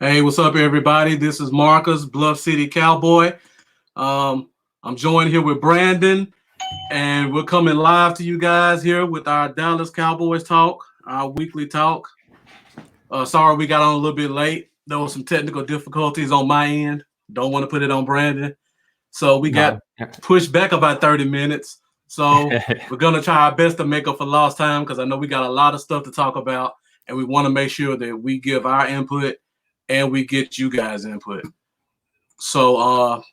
Hey, what's up, everybody? This is Marcus, Bluff City Cowboy. I'm joined here with Brandon, and we're coming live to you guys here with our Dallas Cowboys talk, our weekly talk. Sorry we got on a little bit late. There was some technical difficulties on my end. Don't want to put it on Brandon. So we got No. pushed back about 30 minutes. So we're going to try our best to make up for lost time because I know we got a lot of stuff to talk about, and we want to make sure that we give our input and we get you guys input. So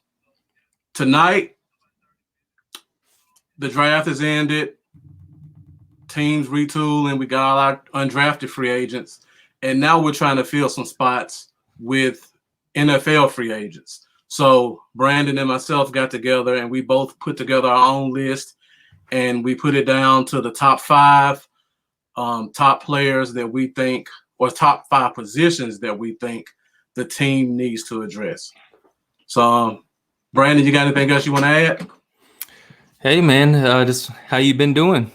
tonight, the draft has ended. Teams retool, and we got all our undrafted free agents. And now we're trying to fill some spots with NFL free agents. So Brandon and myself got together, and we both put together our own list, and we put it down to the top five top players that we think, or top five positions that we think the team needs to address. So, Brandon, you got anything else you want to add? Hey man, just how you been doing?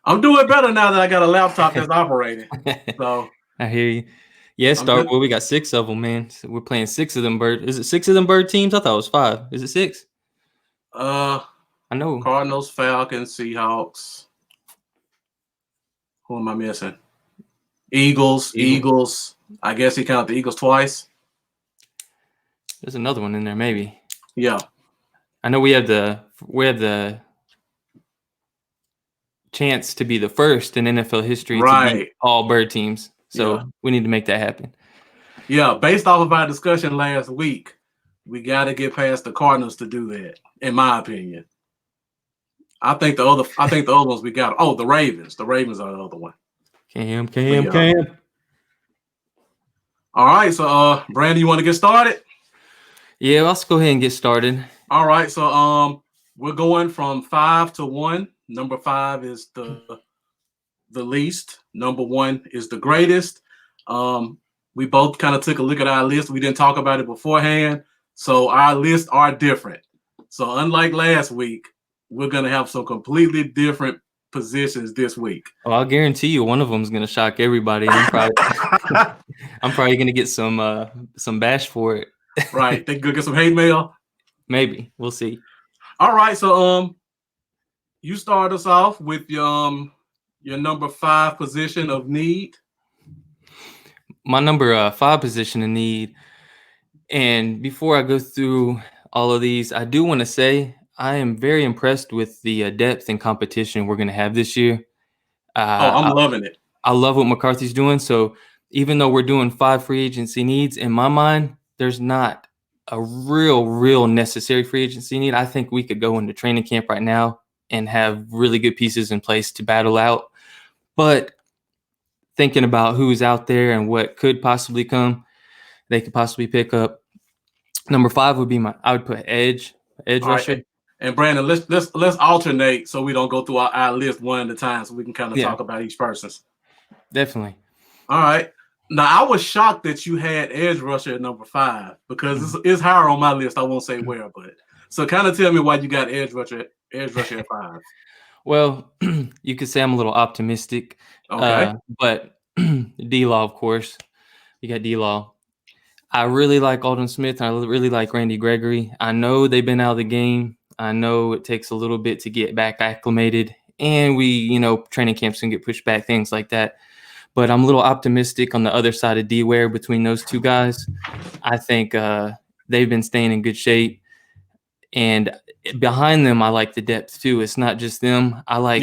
I'm doing better now that I got a laptop that's operating. So I hear you. Yeah, I'm good. Well, we got six of them, man. So we're playing six of them bird. Is it six of them bird teams? I thought it was five. Is it six? Uh, I know. Cardinals, Falcons, Seahawks. Who am I missing? Eagles. I guess he counted the Eagles twice. There's another one in there, maybe. Yeah. I know we have the chance to be the first in NFL history to beat all bird teams. So we need to make that happen. Yeah, based off of our discussion last week, we got to get past the Cardinals to do that, in my opinion. I think the other ones we got. Oh, the Ravens. The Ravens are the other one. Cam. All right, so Brandon, you want to get started? Yeah, let's go ahead and get started. All right, so we're going from 5 to 1. Number 5 is the least. Number 1 is the greatest. We both kind of took a look at our list. We didn't talk about it beforehand, so our lists are different. So unlike last week, we're gonna have some completely different positions this week. Oh, I'll guarantee you one of them is going to shock everybody. I'm probably going to get some bash for it. Right. Think you'll get some hate mail? Maybe. We'll see. All right. So you start us off with your number 5 position of need. My number 5 position of need. And before I go through all of these, I do want to say I am very impressed with the depth and competition we're going to have this year. I'm loving it. I love what McCarthy's doing. So even though we're doing 5 free agency needs, in my mind, there's not a real necessary free agency need. I think we could go into training camp right now and have really good pieces in place to battle out. But thinking about who's out there and what could possibly come, they could possibly pick up. Number 5 would be I would put edge rusher. Right. And Brandon, let's alternate so we don't go through our list one at a time, so we can kind of talk about each person's. Definitely. All right. Now I was shocked that you had edge rusher at number 5 because it's higher on my list. I won't say where, but so kind of tell me why you got edge rusher at 5. Well, you could say I'm a little optimistic. Okay. But D-Law, of course. You got D-Law. I really like Alden Smith. I really like Randy Gregory. I know they've been out of the game. I know it takes a little bit to get back acclimated. And training camps can get pushed back, things like that. But I'm a little optimistic on the other side of D-Ware between those two guys. I think they've been staying in good shape. And behind them, I like the depth too. It's not just them. I like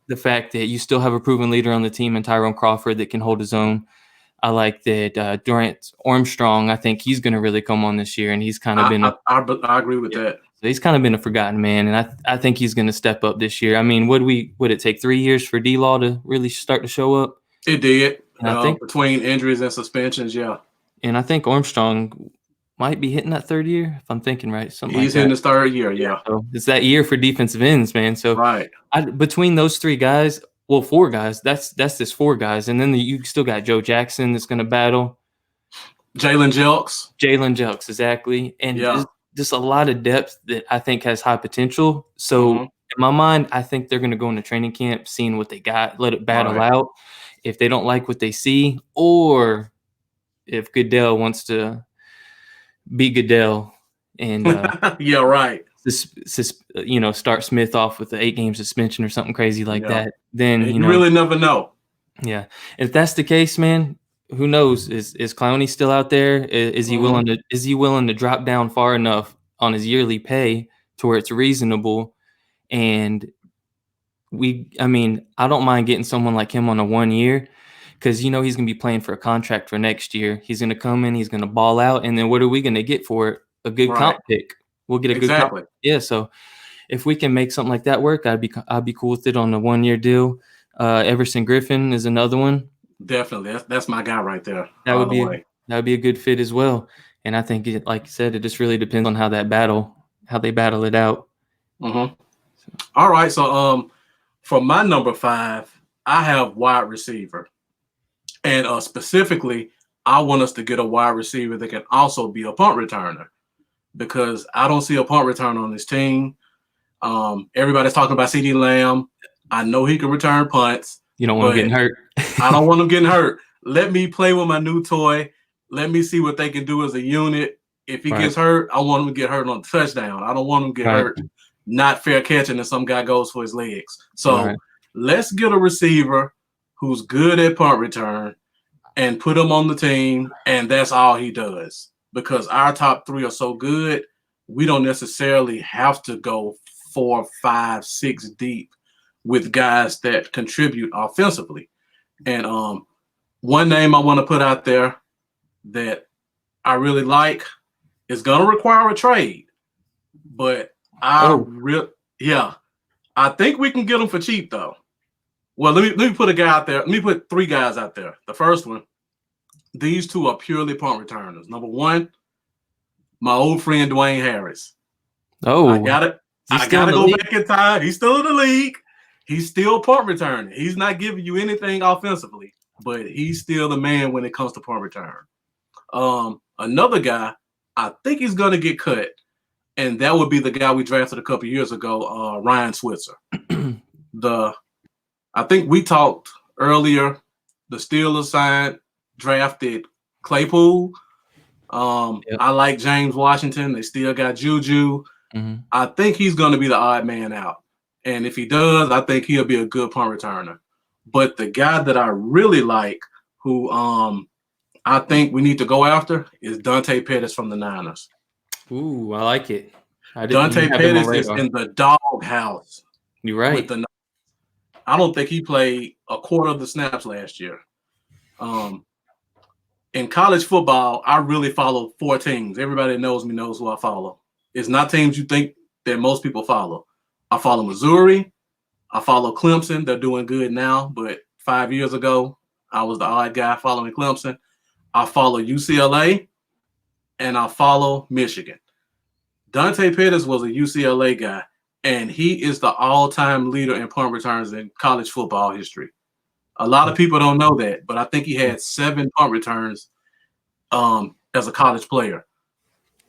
the fact that you still have a proven leader on the team in Tyrone Crawford that can hold his own. I like that Durant Armstrong. I think he's going to really come on this year, and he's kind of been. I agree with that. He's kind of been a forgotten man, and I think he's going to step up this year. I mean, would it take 3 years for D-Law to really start to show up? It did. I think between injuries and suspensions, yeah. And I think Armstrong might be hitting that 3rd year, if I'm thinking right. He's hitting his 3rd year, yeah. So it's that year for defensive ends, man. So right. Between those 3 guys, well, 4 guys, that's just 4 guys. And then you still got Joe Jackson that's going to battle. Jalen Jelks, exactly. And just a lot of depth that I think has high potential. So in my mind, I think they're going to go into training camp, seeing what they got, let it battle out. If they don't like what they see, or if Goodell wants to be Goodell and Yeah, right. start Smith off with the 8-game suspension or something crazy like Yeah. that, then And you really never know. yeah. If that's the case, man, who knows? Is Clowney still out there? Is he willing to drop down far enough on his yearly pay to where it's reasonable? And I don't mind getting someone like him on a 1 year, because he's gonna be playing for a contract for next year. He's gonna come in, he's gonna ball out, and then what are we gonna get for it? A good Right. comp pick. We'll get a good comp. Exactly. Yeah. So if we can make something like that work, I'd be cool with it on a 1 year deal. Everson Griffin is another one. Definitely. That's my guy right there. That All would the be way. that would be a good fit as well. And I think, like you said, it just really depends on how they battle it out. Mm-hmm. All right. So for my number 5, I have wide receiver. And specifically, I want us to get a wide receiver that can also be a punt returner, because I don't see a punt returner on this team. Everybody's talking about CeeDee Lamb. I know he can return punts. You don't want him getting hurt. I don't want him getting hurt. Let me play with my new toy. Let me see what they can do as a unit. If he gets hurt, I want him to get hurt on the touchdown. I don't want him to get hurt not fair catching and some guy goes for his legs. So let's get a receiver who's good at punt return and put him on the team, and that's all he does. Because our top 3 are so good, we don't necessarily have to go 4, 5, 6 deep with guys that contribute offensively. And one name I want to put out there that I really like is going to require a trade, but I think we can get him for cheap though. Well, let me put a guy out there. Let me put 3 guys out there. The first one, these 2 are purely punt returners. Number 1, my old friend Dwayne Harris. Oh, I got it. I got to go back in time. He's still in the league. He's still punt returning. He's not giving you anything offensively, but he's still the man when it comes to punt return. Another guy, I think he's going to get cut, and that would be the guy we drafted a couple years ago, Ryan Switzer. I think we talked earlier, the Steelers drafted Claypool. I like James Washington. They still got Juju. Mm-hmm. I think he's going to be the odd man out. And if he does, I think he'll be a good punt returner. But the guy that I really like, who I think we need to go after, is Dante Pettis from the Niners. Ooh, I like it. Dante Pettis is in the doghouse. You're right. I don't think he played a quarter of the snaps last year. In college football, I really follow 4 teams. Everybody that knows me knows who I follow. It's not teams you think that most people follow. I follow Missouri. I follow Clemson. They're doing good now, but 5 years ago, I was the odd guy following Clemson. I follow UCLA, and I follow Michigan. Dante Pettis was a UCLA guy, and he is the all-time leader in punt returns in college football history. A lot of people don't know that, but I think he had 7 punt returns as a college player.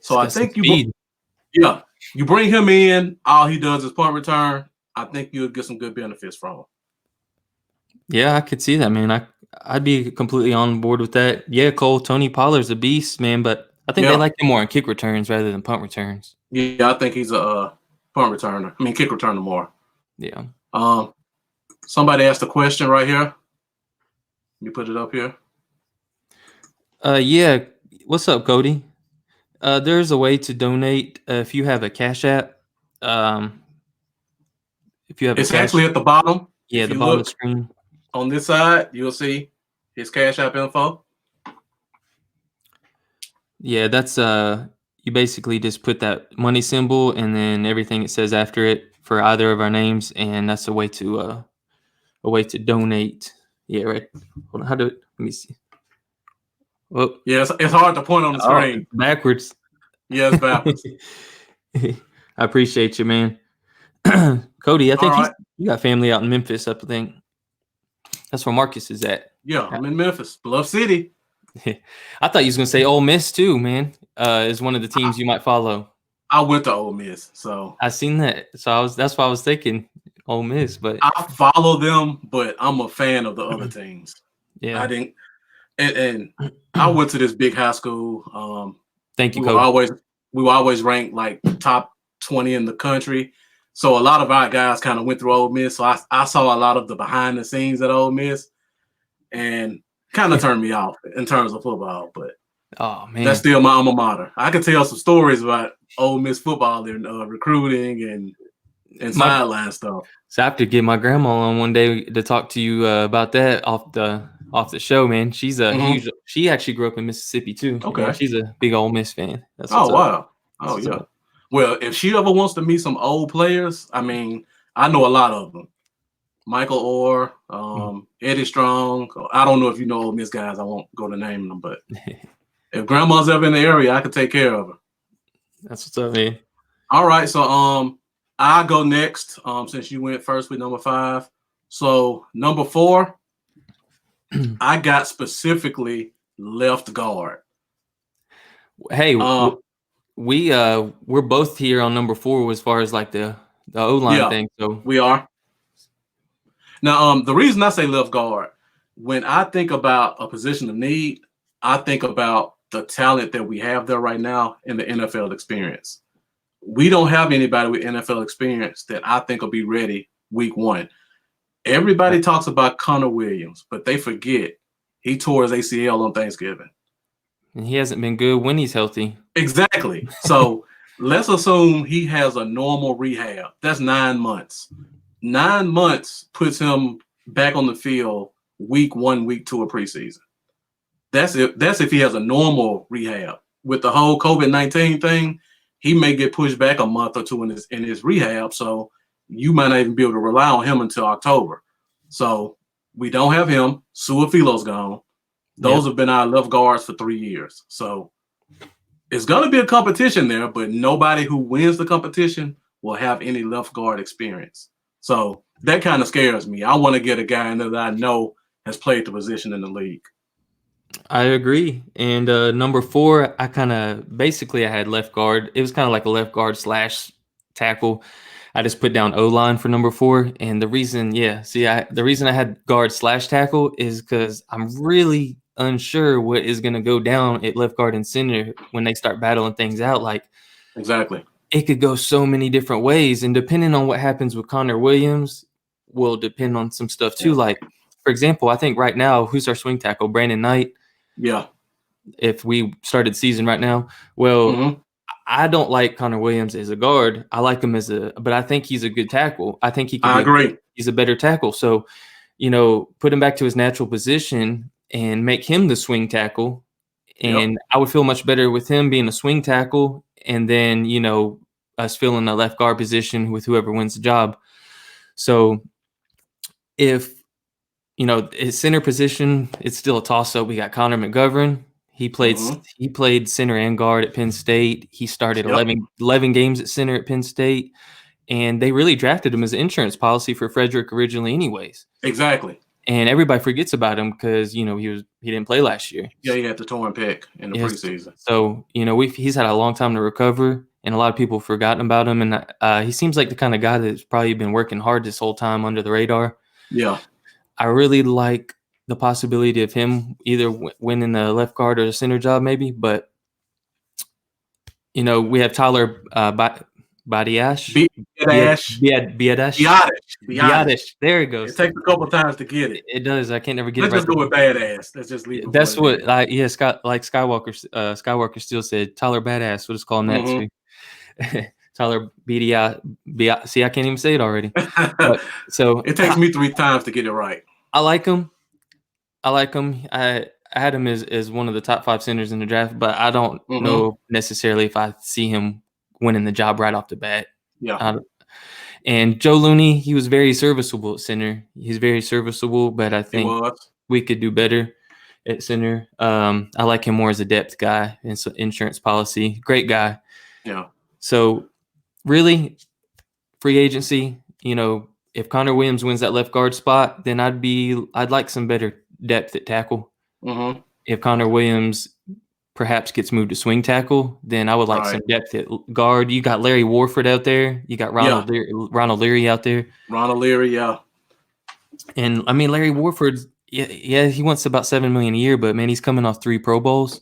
So I think you bring him in, all he does is punt return. I think you'll get some good benefits from him. Yeah, I could see that, man. I'd be completely on board with that. Yeah, Cole, Tony Pollard's a beast, man, but I think they like him more in kick returns rather than punt returns. Yeah, I think he's a punt returner. I mean, kick returner more. Yeah. Somebody asked a question right here. Let me put it up here. Yeah. What's up, Cody? There's a way to donate if you have a Cash App. If you have, it's actually at the bottom. Yeah, the bottom of the screen. On this side, you'll see his Cash App info. Yeah, that's you basically just put that money symbol and then everything it says after it for either of our names, and that's a way to donate. Yeah, right. Hold on, let me see. Well, yeah, it's hard to point on the screen. Backwards. Yeah, it's backwards. I appreciate you, man. Cody, I think you got family out in Memphis, I think. That's where Marcus is at. Yeah, I'm in Memphis, Bluff City. I thought you was gonna say Ole Miss too, man. Is one of the teams you might follow. I went to Ole Miss, so I seen that. So that's why I was thinking Ole Miss, but I follow them, but I'm a fan of the other teams. Yeah, and I went to this big high school. Thank you, We were Kobe. always ranked like top 20 in the country. So a lot of our guys kind of went through Ole Miss. So I saw a lot of the behind the scenes at Ole Miss, and kind of turned me off in terms of football. But Oh that's man, still my alma mater. I could tell some stories about Ole Miss football and recruiting and my sideline stuff. so I have to get my grandma on one day to talk to you about that off the show, man. She's a Mm-hmm. huge. She actually grew up in Mississippi too, and Okay. she's a big Ole Miss fan. That's what's Oh up. wow. That's Oh what's yeah. up. Well, if she ever wants to meet some old players, I mean, I know a lot of them. Michael Orr, Mm. Eddie Strong. I don't know if you know Ole Miss guys. I won't go to name them, but if grandma's ever in the area, I could take care of her. That's what's up, man. All right, so I go next. Since you went first with number 5. So number 4, I got specifically left guard. Hey, Uh, we're both here on number 4 as far as like the O line yeah, thing. So we are. Now, the reason I say left guard, when I think about a position of need, I think about the talent that we have there right now in the NFL experience. We don't have anybody with NFL experience that I think will be ready week 1. Everybody talks about Connor Williams, but they forget he tore his ACL on Thanksgiving. and he hasn't been good when he's healthy. Exactly. So let's assume he has a normal rehab. That's 9 months. 9 months puts him back on the field week 1, week 2 of preseason. That's if he has a normal rehab. With the whole COVID-19 thing, he may get pushed back a month or 2 in his rehab. So you might not even be able to rely on him until October. So we don't have him. Suafilo's gone. Those have been our left guards for 3 years. So it's going to be a competition there, but nobody who wins the competition will have any left guard experience. So that kind of scares me. I want to get a guy in there that I know has played the position in the league. I agree. And number 4, I had left guard. It was kind of like a left guard / tackle. I just put down O line for number 4, and the reason I had guard / tackle is because I'm really unsure what is going to go down at left guard and center when they start battling things out. Like, Exactly. it could go so many different ways, and depending on what happens with Connor Williams will depend on some stuff too. Yeah. Like, for example, I think right now, who's our swing tackle? Brandon Knight. Yeah. If we started season right now, well, Mm-hmm. I don't like Connor Williams as a guard. I like him but I think he's a good tackle. I think he could I agree. He's a better tackle. So, put him back to his natural position and make him the swing tackle. And I would feel much better with him being a swing tackle, and then, us filling the left guard position with whoever wins the job. So if, his center position, it's still a toss-up. We got Connor McGovern. He played center and guard at Penn State. He started 11 games at center at Penn State, and they really drafted him as an insurance policy for Frederick originally anyways. Exactly. And everybody forgets about him because, he didn't play last year. Yeah, he had the torn pec in the preseason. So, he's had a long time to recover, and a lot of people have forgotten about him. And he seems like the kind of guy that's probably been working hard this whole time under the radar. Yeah. I really like the possibility of him either winning the left guard or the center job, maybe. But, we have Tyler Badiash. Biadash. There it goes. It takes a couple times to get it. It does. I can't never get Let's it right. Let's just go with badass. Let's just leave it. That's what Skywalker still said. Tyler Badass. We'll just call him that too. Tyler BDI. See, I can't even say it already. So it takes me 3 times to get it right. I like him. I had him as one of the top 5 centers in the draft, but I don't know necessarily if I see him winning the job right off the bat. Yeah. And Joe Looney, he was very serviceable at center. He's very serviceable, but I think we could do better at center. I like him more as a depth guy and insurance policy. Great guy. Yeah. So really, free agency, if Connor Williams wins that left guard spot, then I'd like some better depth at tackle. Mm-hmm. If Connor Williams perhaps gets moved to swing tackle, then I would like some depth at guard. You got Larry Warford out there. You got Ronald Leary out there. Ronald Leary, yeah. And I mean, Larry Warford's Yeah, he wants about $7 million a year, but man, he's coming off 3 Pro Bowls.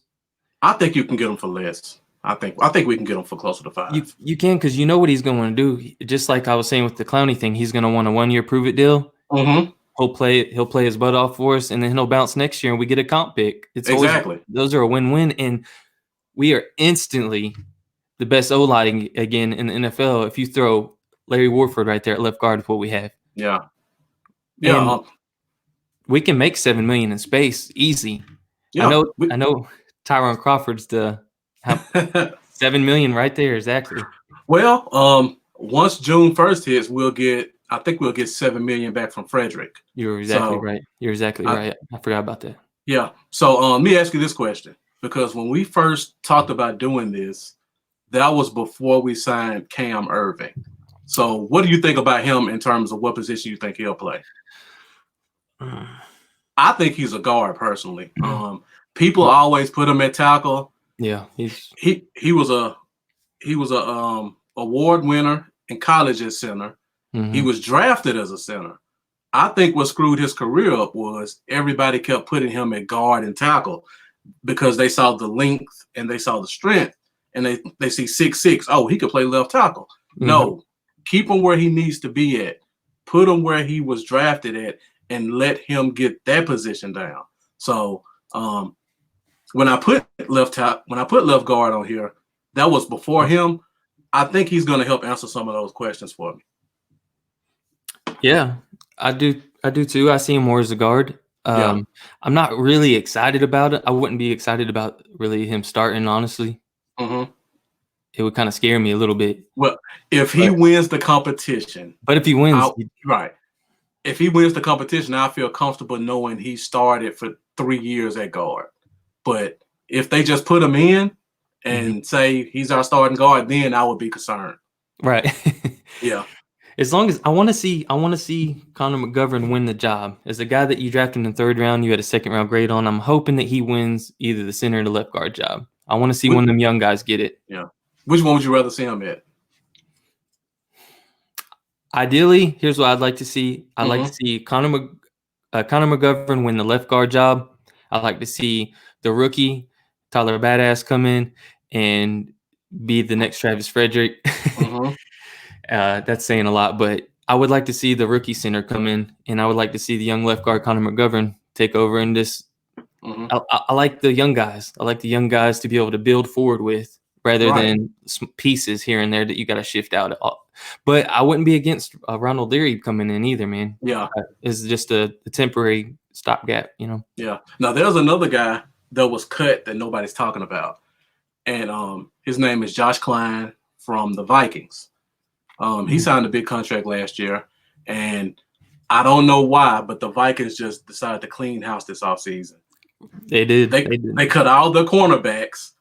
I think you can get him for less. I think we can get him for closer to 5. You can, because you know what he's going to do. Just like I was saying with the Clowney thing, he's going to want a 1-year prove it deal. Mm-hmm. He'll play his butt off for us, and then he'll bounce next year, and we get a comp pick. It's Exactly. Those are a win-win, and we are instantly the best O-line again in the NFL. If you throw Larry Warford right there at left guard, what we have. Yeah. And we can make $7 million in space easy. Yeah. I know. Tyron Crawford's the $7 million right there, exactly. Well, once June 1st hits, I think we'll get $7 million back from Frederick. You're exactly right. You're exactly right. I forgot about that. Yeah. So let me ask you this question, because when we first talked about doing this, that was before we signed Cam Irving. So what do you think about him in terms of what position you think he'll play? I think he's a guard personally. People always put him at tackle. Yeah, he was a award winner in college at center. Mm-hmm. He was drafted as a center. I think what screwed his career up was everybody kept putting him at guard and tackle because they saw the length and they saw the strength, and they see 6'6". Oh, he could play left tackle. Mm-hmm. No, keep him where he needs to be at. Put him where he was drafted at, and let him get that position down. So when I put left guard on here, that was before him. I think he's going to help answer some of those questions for me. Yeah, I do too. I see him more as a guard. I'm not really excited about it. I wouldn't be excited about really him starting, honestly. Mm-hmm. It would kind of scare me a little bit. Well, if he wins the competition. But if he wins. Right. If he wins the competition, I feel comfortable knowing he started for 3 years at guard. But if they just put him in and say he's our starting guard, then I would be concerned. Right. Yeah. As long as I want to see Connor McGovern win the job. As a guy that you drafted in the 3rd round, you had a 2nd round grade on. I'm hoping that he wins either the center or the left guard job. I want to see one of them young guys get it. Yeah. Which one would you rather see him at? Ideally, here's what I'd like to see. I'd like to see Connor McGovern win the left guard job. I'd like to see the rookie, Tyler Badass, come in and be the next Travis Frederick. That's saying a lot, but I would like to see the rookie center come in, and I would like to see the young left guard, Connor McGovern, take over and just I like the young guys. I like the young guys to be able to build forward with rather than some pieces here and there that you got to shift out. But I wouldn't be against Ronald Leary coming in either, man. Yeah. It's just a temporary stopgap, you know? Yeah. Now, there's another guy that was cut that nobody's talking about, and his name is Josh Klein from the Vikings. He signed a big contract last year, and I don't know why, but the Vikings just decided to clean house this offseason. They did. They cut all the cornerbacks.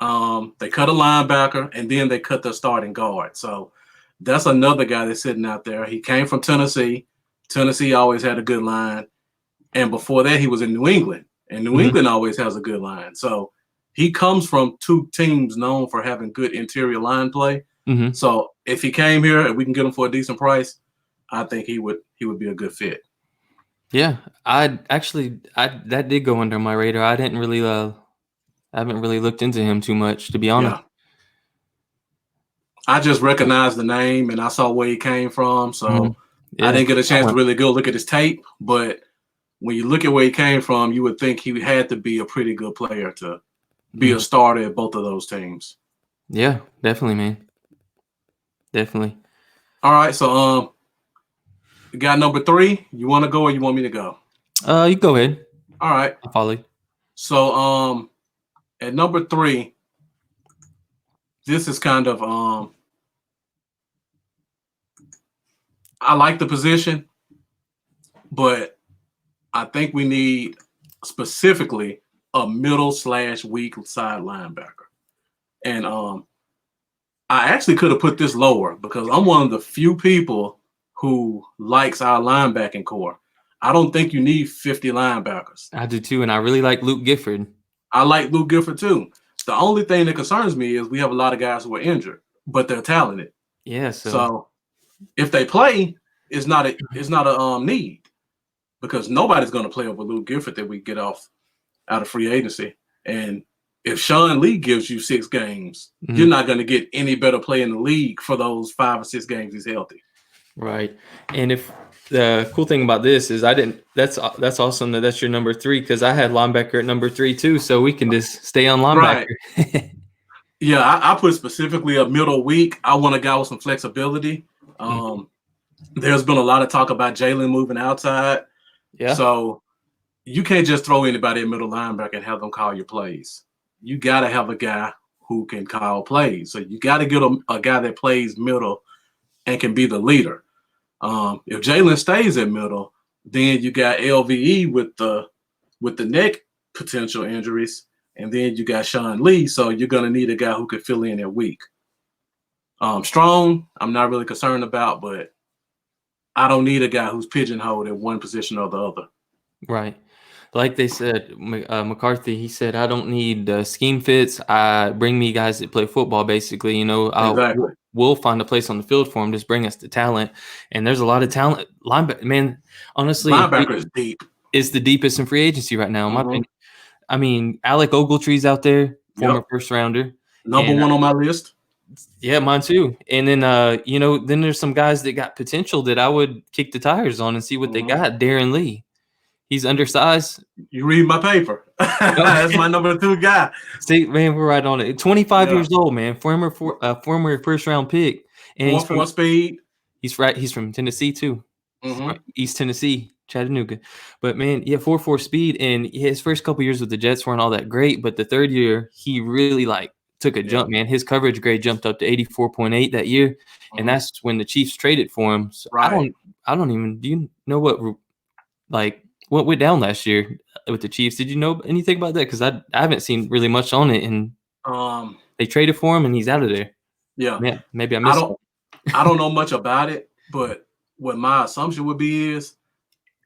They cut a linebacker, and then they cut their starting guard. So that's another guy that's sitting out there. He came from Tennessee. Tennessee always had a good line. And before that, he was in New England. And New England always has a good line. So he comes from 2 teams known for having good interior line play. So if he came here and we can get him for a decent price, I think he would be a good fit. Yeah, that did go under my radar. I didn't really I haven't really looked into him too much, to be honest. Yeah. I just recognized the name and I saw where he came from, so I didn't get a chance to really go look at his tape. But when you look at where he came from, you would think he had to be a pretty good player to be a starter at both of those teams. Yeah, definitely, man. Definitely. All right, so we got number 3. You want to go or you want me to go? You go ahead. All right. I'll follow you. So at number 3, this is kind of I like the position, but I think we need specifically a middle/weak side linebacker. And I actually could have put this lower because I'm one of the few people who likes our linebacking core. I don't think you need 50 linebackers. I do too, and I really like Luke Gifford. I like Luke Gifford too. The only thing that concerns me is we have a lot of guys who are injured, but they're talented. Yeah. So if they play, it's not a need. because nobody's going to play over Lou Gifford that we get off out of free agency. And if Sean Lee gives you 6 games, you're not going to get any better play in the league for those 5 or 6 games he's healthy. Right. And if the cool thing about this is that's awesome that's your number 3, because I had linebacker at number 3 too, so we can just stay on linebacker. Right. Yeah, I put specifically a middle weak. I want a guy with some flexibility. There's been a lot of talk about Jalen moving outside. Yeah. So you can't just throw anybody at middle linebacker and have them call your plays. You got to have a guy who can call plays. So you got to get a guy that plays middle and can be the leader. If Jalen stays at middle, then you got LVE with the neck potential injuries, and then you got Sean Lee. So you're going to need a guy who could fill in at weak. Strong, I'm not really concerned about, but I don't need a guy who's pigeonholed at one position or the other. Right. Like they said, McCarthy, he said, I don't need scheme fits. Bring me guys that play football, basically. Exactly. We'll find a place on the field for them. Just bring us the talent. And there's a lot of talent. Linebacker, man, honestly, linebacker is deep. It's the deepest in free agency right now, in my opinion. I mean, Alec Ogletree's out there, former first rounder. Number 1 on my list. Yeah, mine too. And then, then there's some guys that got potential that I would kick the tires on and see what they got. Darren Lee. He's undersized. You read my paper. That's my number 2 guy. See, man, we're right on it. 25 years old, man. Former first round pick. And 4.4 speed. He's right. He's from Tennessee too. East Tennessee, Chattanooga. But man, 4.4 speed. And his first couple years with the Jets weren't all that great. But the third year, he really took a jump, man. His coverage grade jumped up to 84.8 that year. And that's when the Chiefs traded for him. So right. I don't even, do you know what went down last year with the Chiefs? Did you know anything about that? Because I haven't seen really much on it, and they traded for him, and he's out of there. Yeah, maybe I missed it. I don't know much about it, but what my assumption would be is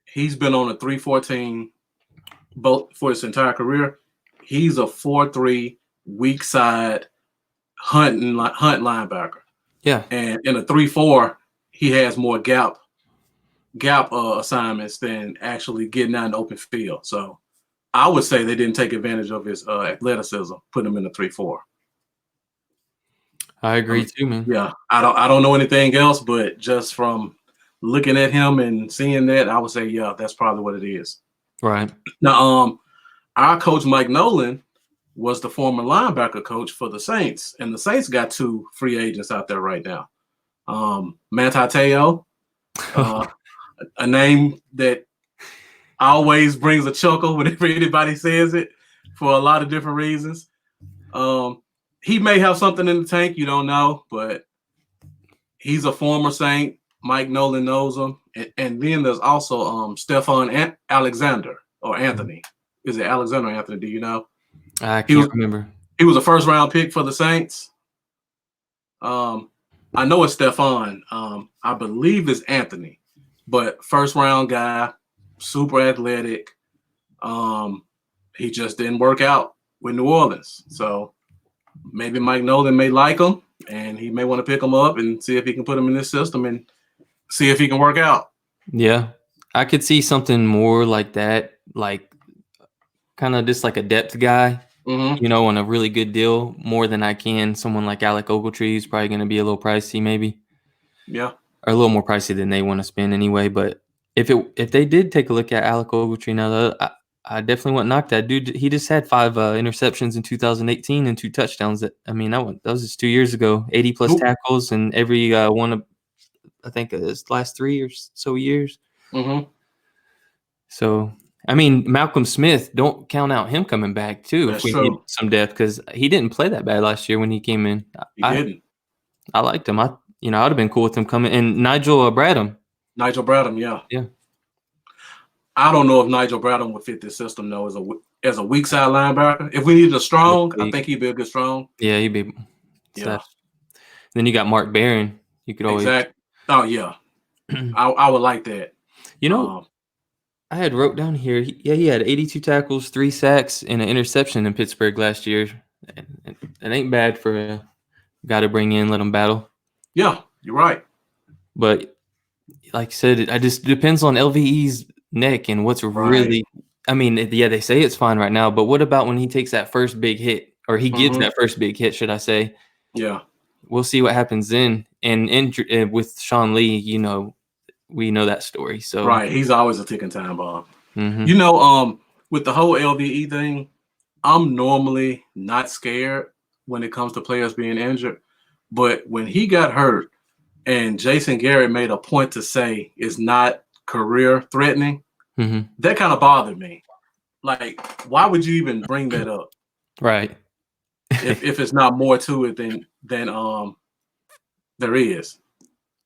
he's been on a 3-14 both for his entire career. He's a 4-3 weak side hunt linebacker. Yeah, and in a 3-4, he has more gap assignments than actually getting out in the open field. So I would say they didn't take advantage of his athleticism, putting him in the 3-4. I agree too, man. Yeah, I don't know anything else, but just from looking at him and seeing that, I would say, yeah, that's probably what it is. Right. Now, our coach Mike Nolan was the former linebacker coach for the Saints, and the Saints got 2 free agents out there right now. Manti Te'o, a name that always brings a chuckle whenever anybody says it for a lot of different reasons. He may have something in the tank, you don't know, but he's a former Saint. Mike Nolan knows him. And then there's also Stephon Alexander or Anthony. Is it Alexander or Anthony? Do you know? I can't remember. He was a first-round pick for the Saints. I know it's Stephon. I believe it's Anthony. But first-round guy, super athletic. He just didn't work out with New Orleans. So maybe Mike Nolan may like him, and he may want to pick him up and see if he can put him in this system and see if he can work out. Yeah. I could see something more like that, like kind of just like a depth guy, on a really good deal, more than I can someone like Alec Ogletree, who's probably going to be a little pricey maybe. Yeah. Or a little more pricey than they want to spend anyway. But if they did take a look at Alec Ogletree now, I definitely wouldn't knock that dude. He just had 5 interceptions in 2018 and 2 touchdowns. That was just 2 years ago. 80 plus tackles and every one of, I think, his last 3 or so years. So, Malcolm Smith, don't count out him coming back too. That's if we need some depth, because he didn't play that bad last year when he came in. He didn't. I liked him. I'd have been cool with him coming. And Nigel Bradham. Yeah. I don't know if Nigel Bradham would fit this system though as a weak side linebacker. If we needed a strong, I think he'd be a good strong. Yeah, he'd be. Yeah. Then you got Mark Barron. You could always. Exactly. Oh yeah. I would like that. I had wrote down here. He had 82 tackles, 3 sacks, and an interception in Pittsburgh last year. It ain't bad for a guy to bring in, let him battle. Yeah, you're right. But like I said, it just depends on LVE's neck. And what's Right. really, I mean, yeah, they say it's fine right now, but what about when he takes that first big hit, or he gives that first big hit, should I say? Yeah. We'll see what happens then. And with Sean Lee, we know that story. So Right, he's always a ticking time bomb. mhm. With the whole LVE thing, I'm normally not scared when it comes to players being injured, but when he got hurt and Jason Garrett made a point to say it's not career threatening, that kind of bothered me. Like, why would you even bring that up? Right. if it's not more to it than there is.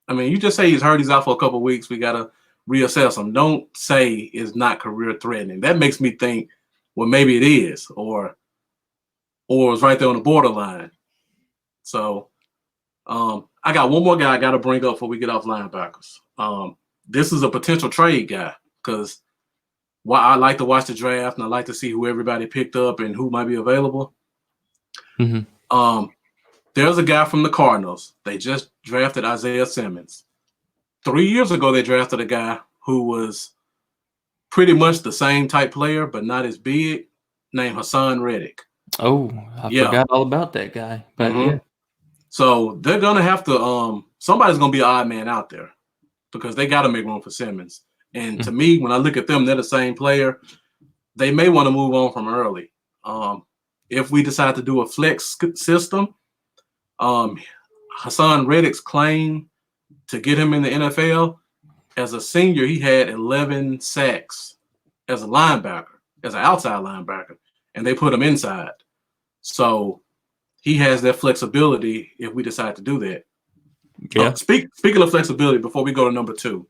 I mean, you just say he's hurt, he's out for a couple of weeks, we gotta reassess him. Don't say it's not career threatening. That makes me think, well, maybe it is, or it's right there on the borderline. So I got one more guy I gotta bring up before we get off linebackers. This is a potential trade guy, because I like to watch the draft and I like to see who everybody picked up and who might be available. There's a guy from the Cardinals. They just drafted Isaiah Simmons. 3 years ago, they drafted a guy who was pretty much the same type player, but not as big, named Hassan Reddick. Oh, I forgot all about that guy. But yeah. So they're gonna have to somebody's gonna be an odd man out there, because they got to make room for Simmons. And to me, when I look at them, they're the same player. They may want to move on from early. If we decide to do a flex system, Hassan Reddick's claim to get him in the NFL, as a senior, he had 11 sacks as a linebacker, as an outside linebacker, and they put him inside. So he has that flexibility if we decide to do that. Yeah. Speaking of flexibility, before we go to number 2,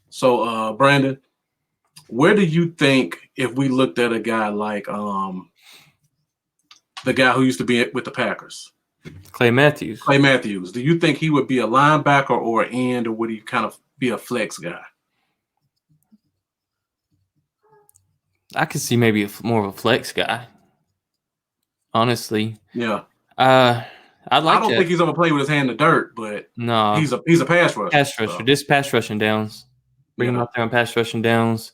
so Brandon, where do you think, if we looked at a guy like the guy who used to be with the Packers, Clay Matthews, do you think he would be a linebacker or an end, or would he kind of be a flex guy? I could see maybe more of a flex guy, honestly. Yeah. I don't think he's ever played with his hand in the dirt, but no, he's a pass rusher. So. Just pass rushing downs. Bring him out there on pass rushing downs.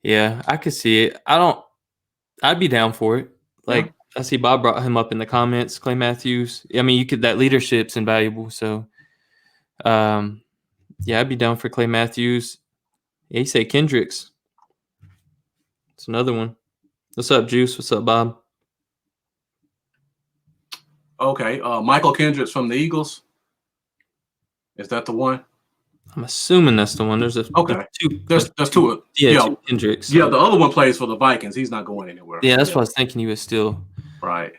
Yeah, I could see it. I'd be down for it. Like, I see Bob brought him up in the comments, Clay Matthews. I mean, that leadership's invaluable. So, yeah, I'd be down for Clay Matthews. Yeah, you say Kendricks. It's another one. What's up, Juice? What's up, Bob? Okay, Michael Kendricks from the Eagles. Is that the one? I'm assuming that's the one. There's two. There's two. Two Kendricks. Yeah, the other one plays for the Vikings. He's not going anywhere. Yeah, that's what I was thinking. He was still right.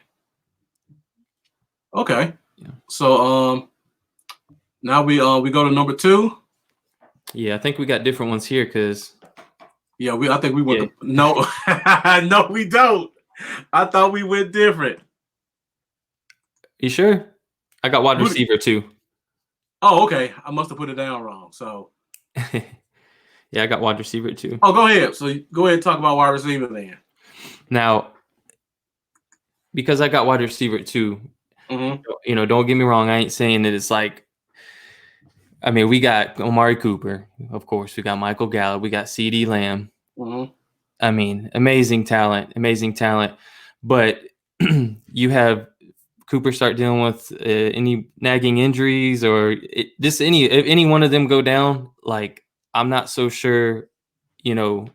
Okay. Yeah. So now we go to number 2. Yeah, I think we got different ones here because. Yeah, I think we went. No, no, we don't. I thought we went different. You sure? I got wide receiver too. Oh, okay. I must have put it down wrong. So. Yeah, I got wide receiver too. Oh, go ahead. So go ahead and talk about wide receiver then. Now, because I got wide receiver too, don't get me wrong. I ain't saying that it's like. I mean, we got Amari Cooper, of course. We got Michael Gallup. We got CeeDee Lamb. I mean, amazing talent. But you have Cooper start dealing with any nagging injuries, or if any one of them go down, like, I'm not so sure,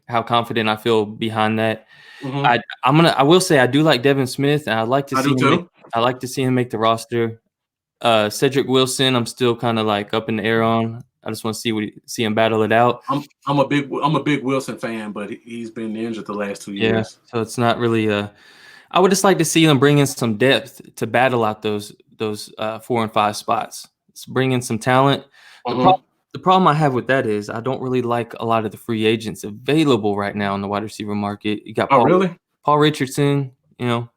how confident I feel behind that. I will say I do like Devin Smith, and I'd like to see him make the roster. Cedric Wilson, I'm still kind of like up in the air on. I just want to see him battle it out. I'm a big Wilson fan, but he's been injured the last 2 years. Yeah, so it's not really I would just like to see them bring in some depth to battle out those 4 and 5 spots. It's bring in some talent. The problem I have with that is I don't really like a lot of the free agents available right now in the wide receiver market. You got Paul Richardson, yeah.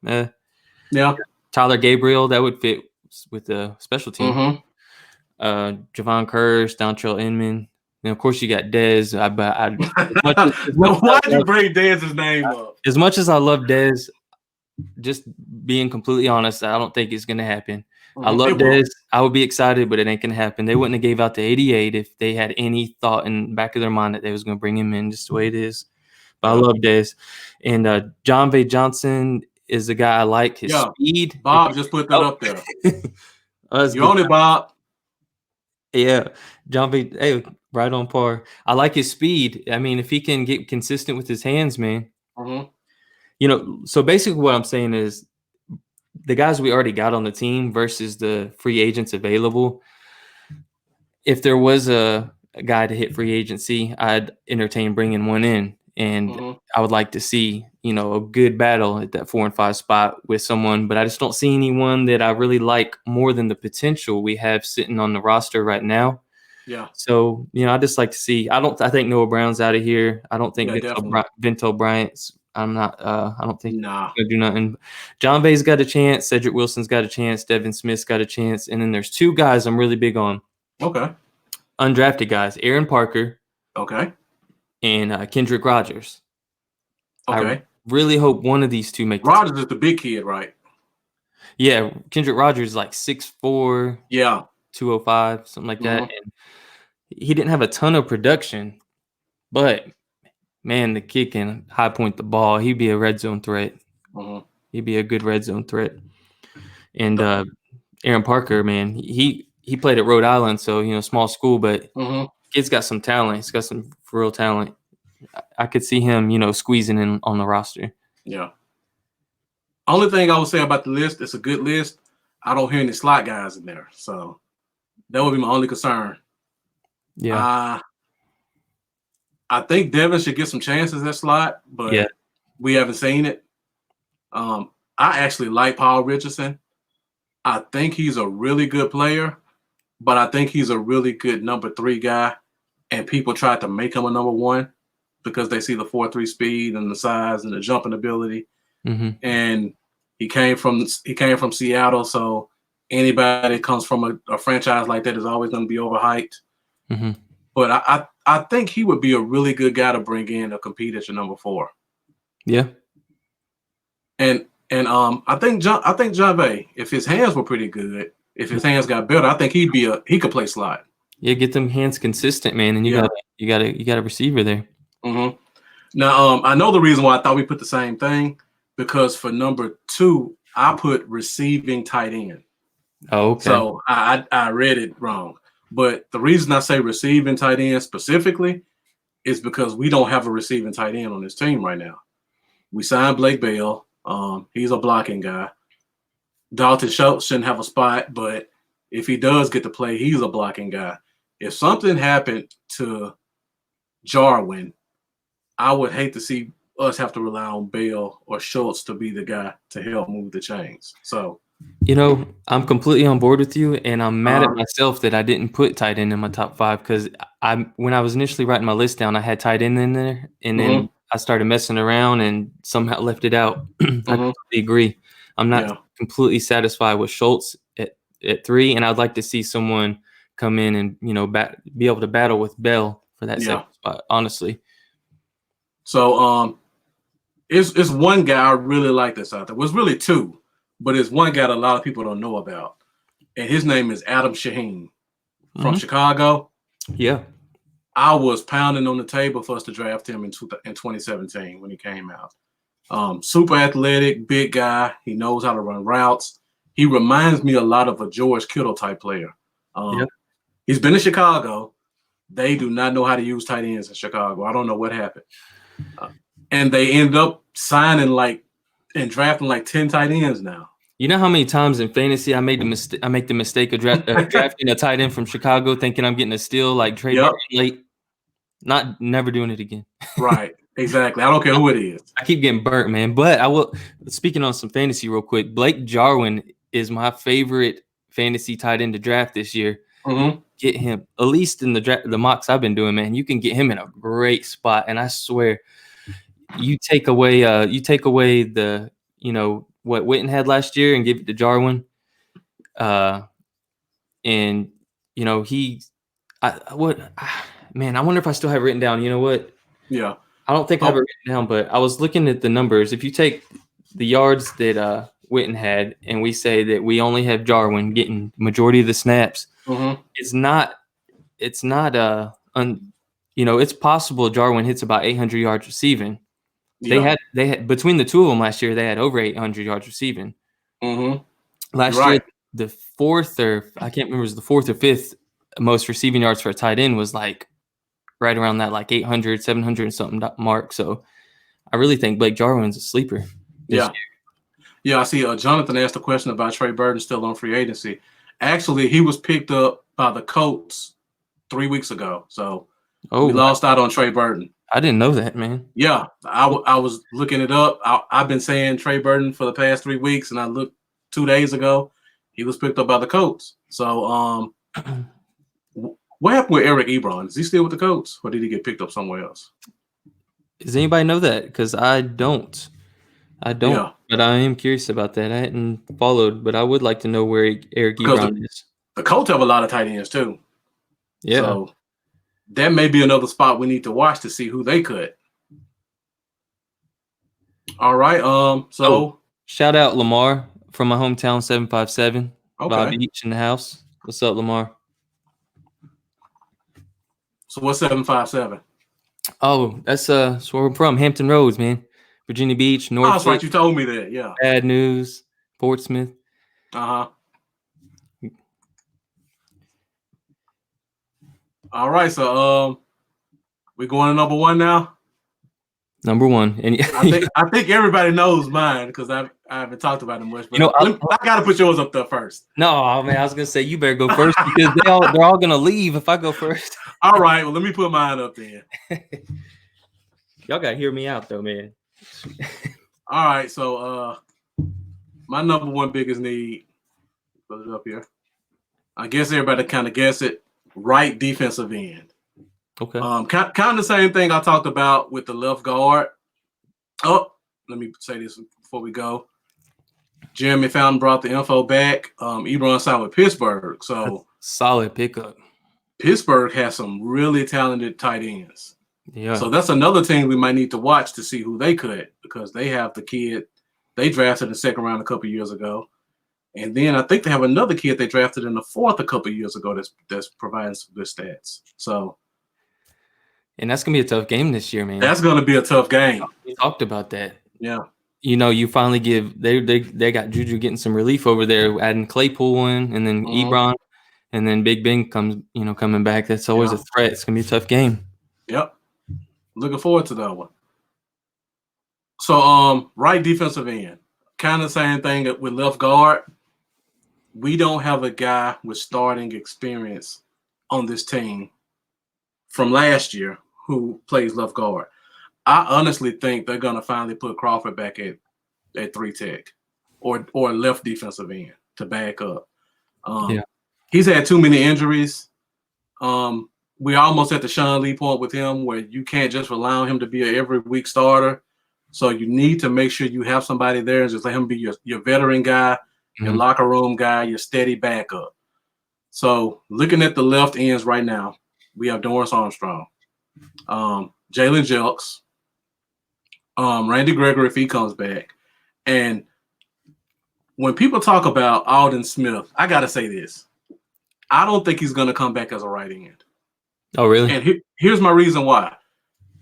Tyler Gabriel, that would fit with the special team. Javon Curse, Dontrell Inman. And of course, you got Dez. Why'd you bring Dez's name up? As much as I love Dez, just being completely honest, I don't think it's going to happen. I Mhm. love It will. Dez. I would be excited, but it ain't going to happen. They wouldn't have gave out the 88 if they had any thought in the back of their mind that they was going to bring him in just the way it is. But I Yeah. love Dez. And John Vay Johnson is the guy I like. His Yeah. speed. Bob just put that Oh, up there. that's You good. own it, Bob. Yeah, John Vay. Hey, right on par. I like his speed. I mean, if he can get consistent with his hands, man. Mhm. So basically what I'm saying is the guys we already got on the team versus the free agents available. If there was a guy to hit free agency, I'd entertain bringing one in. And Mhm. I would like to see, a good battle at that 4 and 5 spot with someone, but I just don't see anyone that I really like more than the potential we have sitting on the roster right now. Yeah. So, I just like to see. I think Noah Brown's out of here. I don't think Yeah, definitely. Vento Bryant's. I don't think Nah. he's gonna do nothing. John Vay's got a chance. Cedric Wilson's got a chance. Devin Smith's got a chance. And then there's two guys I'm really big on. Okay. Undrafted guys: Aaron Parker Okay. and Kendrick Rogers. I Okay. really hope one of these two make the team. Rogers is the big kid, right? Yeah, Kendrick Rogers is like 6'4", Yeah. 205, something like that. Mhm. And he didn't have a ton of production, but man, the kid can high point the ball. He'd be a red zone threat. Mhm. He'd be a good red zone threat. And Aaron Parker, man, he played at Rhode Island, so small school, but Mhm. kid's got some talent. He's got some real talent. I could see him, squeezing in on the roster. Yeah. Only thing I would say about the list, it's a good list. I don't hear any slot guys in there, so that would be my only concern. Yeah, I think Devin should get some chances at slot, but yeah. we haven't seen it. I actually like Paul Richardson. I think he's a really good player, but I think he's a really good number 3 guy. And people try to make him a number 1 because they see the 4.3 speed and the size and the jumping ability. Mm-hmm. And he came from Seattle, so anybody that comes from a franchise like that is always going to be overhyped. Mm-hmm. But I think he would be a really good guy to bring in to compete at your number 4. Yeah. And I think John Vay, if his hands were pretty good, if his hands got better, I think he could play slot. Yeah, get them hands consistent, man, and you got a receiver there. Mm-hmm. Now, I know the reason why I thought we put the same thing, because for number 2, I put receiving tight end. Oh, okay. So I read it wrong. But the reason I say receiving tight end specifically is because we don't have a receiving tight end on this team right now. We signed Blake Bell. He's a blocking guy. Dalton Schultz shouldn't have a spot, but if he does get to play, he's a blocking guy. If something happened to Jarwin, I would hate to see us have to rely on Bell or Schultz to be the guy to help move the chains. So, I'm completely on board with you, and I'm mad at myself that I didn't put tight end in my top 5 because when I was initially writing my list down, I had tight end in there, and then I started messing around and somehow left it out. I completely agree. I'm not completely satisfied with Schultz at 3, and I'd like to see someone come in and be able to battle with Bell for that second spot. Honestly. So it's one guy I really like that's out there. Well, it's really 2, but it's one guy that a lot of people don't know about, and his name is Adam Shaheen from Chicago. Yeah. I was pounding on the table for us to draft him in 2017 when he came out. Super athletic, big guy. He knows how to run routes. He reminds me a lot of a George Kittle type player. He's been in Chicago. They do not know how to use tight ends in Chicago. I don't know what happened. And they end up signing and drafting 10 tight ends now. You know how many times in fantasy I make the mistake of drafting a tight end from Chicago, thinking I'm getting a steal like Trey Burton late. Never doing it again. Right. Exactly. I don't care who it is. I keep getting burnt, man. But I will. Speaking on some fantasy real quick, Blake Jarwin is my favorite fantasy tight end to draft this year. Mm-hmm. Get him, at least in the mocks I've been doing, man. You can get him in a great spot, and I swear, you take away the what Witten had last year and give it to Jarwin, and man, I wonder if I still have it written down. You know what? Yeah. I don't think I have it written down, but I was looking at the numbers. If you take the yards that Witten had, and we say that we only have Jarwin getting majority of the snaps, it's not it's possible Jarwin hits about 800 yards receiving. Yeah. They had between the two of them last year, they had over 800 yards receiving. Last year, the fourth or I can't remember, it was the fourth or fifth most receiving yards for a tight end was like right around that like 800, 700 and something mark. So I really think Blake Jarwin's a sleeper. Yeah. Yeah, I see Jonathan asked a question about Trey Burton still on free agency. Actually, he was picked up by the Colts 3 weeks ago. So we lost out on Trey Burton. I didn't know that, man. Yeah, I was looking it up. I've been saying Trey Burton for the past 3 weeks, and I looked 2 days ago. He was picked up by the Colts. So what happened with Eric Ebron? Is he still with the Colts, or did he get picked up somewhere else? Does anybody know that? Because I don't. Yeah. But I am curious about that. I hadn't followed, but I would like to know where Eric Ebron is. The Colts have a lot of tight ends too. Yeah. So that may be another spot we need to watch to see who they cut. All right. So shout out Lamar from my hometown, 757. Okay. Bob Beach in the house. What's up, Lamar? So what's 757? Oh, that's where we're from, Hampton Roads, man. Virginia Beach, North. Oh, that's right. You told me that. Yeah. Bad News, Portsmouth. All right. So we going to number one now. Number one, and I think everybody knows mine because I haven't talked about it much. But I got to put yours up there first. No, man, I was gonna say you better go first because they're all gonna leave if I go first. All right. Well, let me put mine up then. Y'all gotta hear me out though, man. All right, so my number one biggest need, put it up here. I guess everybody kind of guess it. Right defensive end. Okay. Kind of the same thing I talked about with the left guard. Oh, let me say this before we go. Jeremy Fountain brought the info back. Ebron signed with Pittsburgh, so that's solid pickup. Pittsburgh has some really talented tight ends. Yeah. So that's another team we might need to watch to see who they cut because they have the kid they drafted in the second round a couple years ago. And then I think they have another kid they drafted in the fourth a couple years ago that's providing some good stats. So and that's gonna be a tough game this year, man. That's gonna be a tough game. We talked about that. Yeah. You finally give they got Juju getting some relief over there, adding Claypool in, and then Ebron, and then Big Ben coming back. That's always a threat. It's gonna be a tough game. Yep. Looking forward to that one. So right defensive end. Kind of same thing with left guard. We don't have a guy with starting experience on this team from last year who plays left guard. I honestly think they're gonna finally put Crawford back at 3 tech or left defensive end to back up. He's had too many injuries. We're almost at the Sean Lee point with him where you can't just rely on him to be an every week starter. So you need to make sure you have somebody there and just let him be your veteran guy, your locker room guy, your steady backup. So looking at the left ends right now, we have Dorrance Armstrong, Jalen Jelks, Randy Gregory if he comes back. And when people talk about Alden Smith, I got to say this. I don't think he's going to come back as a right end. Oh, really? And here's my reason why.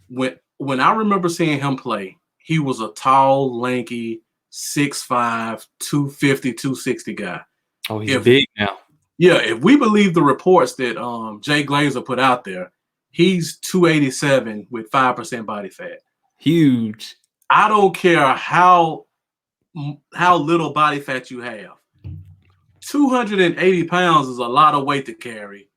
When I remember seeing him play, he was a tall, lanky, 6'5", 250, 260 guy. Oh, he's big now. Yeah, if we believe the reports that Jay Glazer put out there, he's 287 with 5% body fat. Huge. I don't care how little body fat you have. 280 pounds is a lot of weight to carry.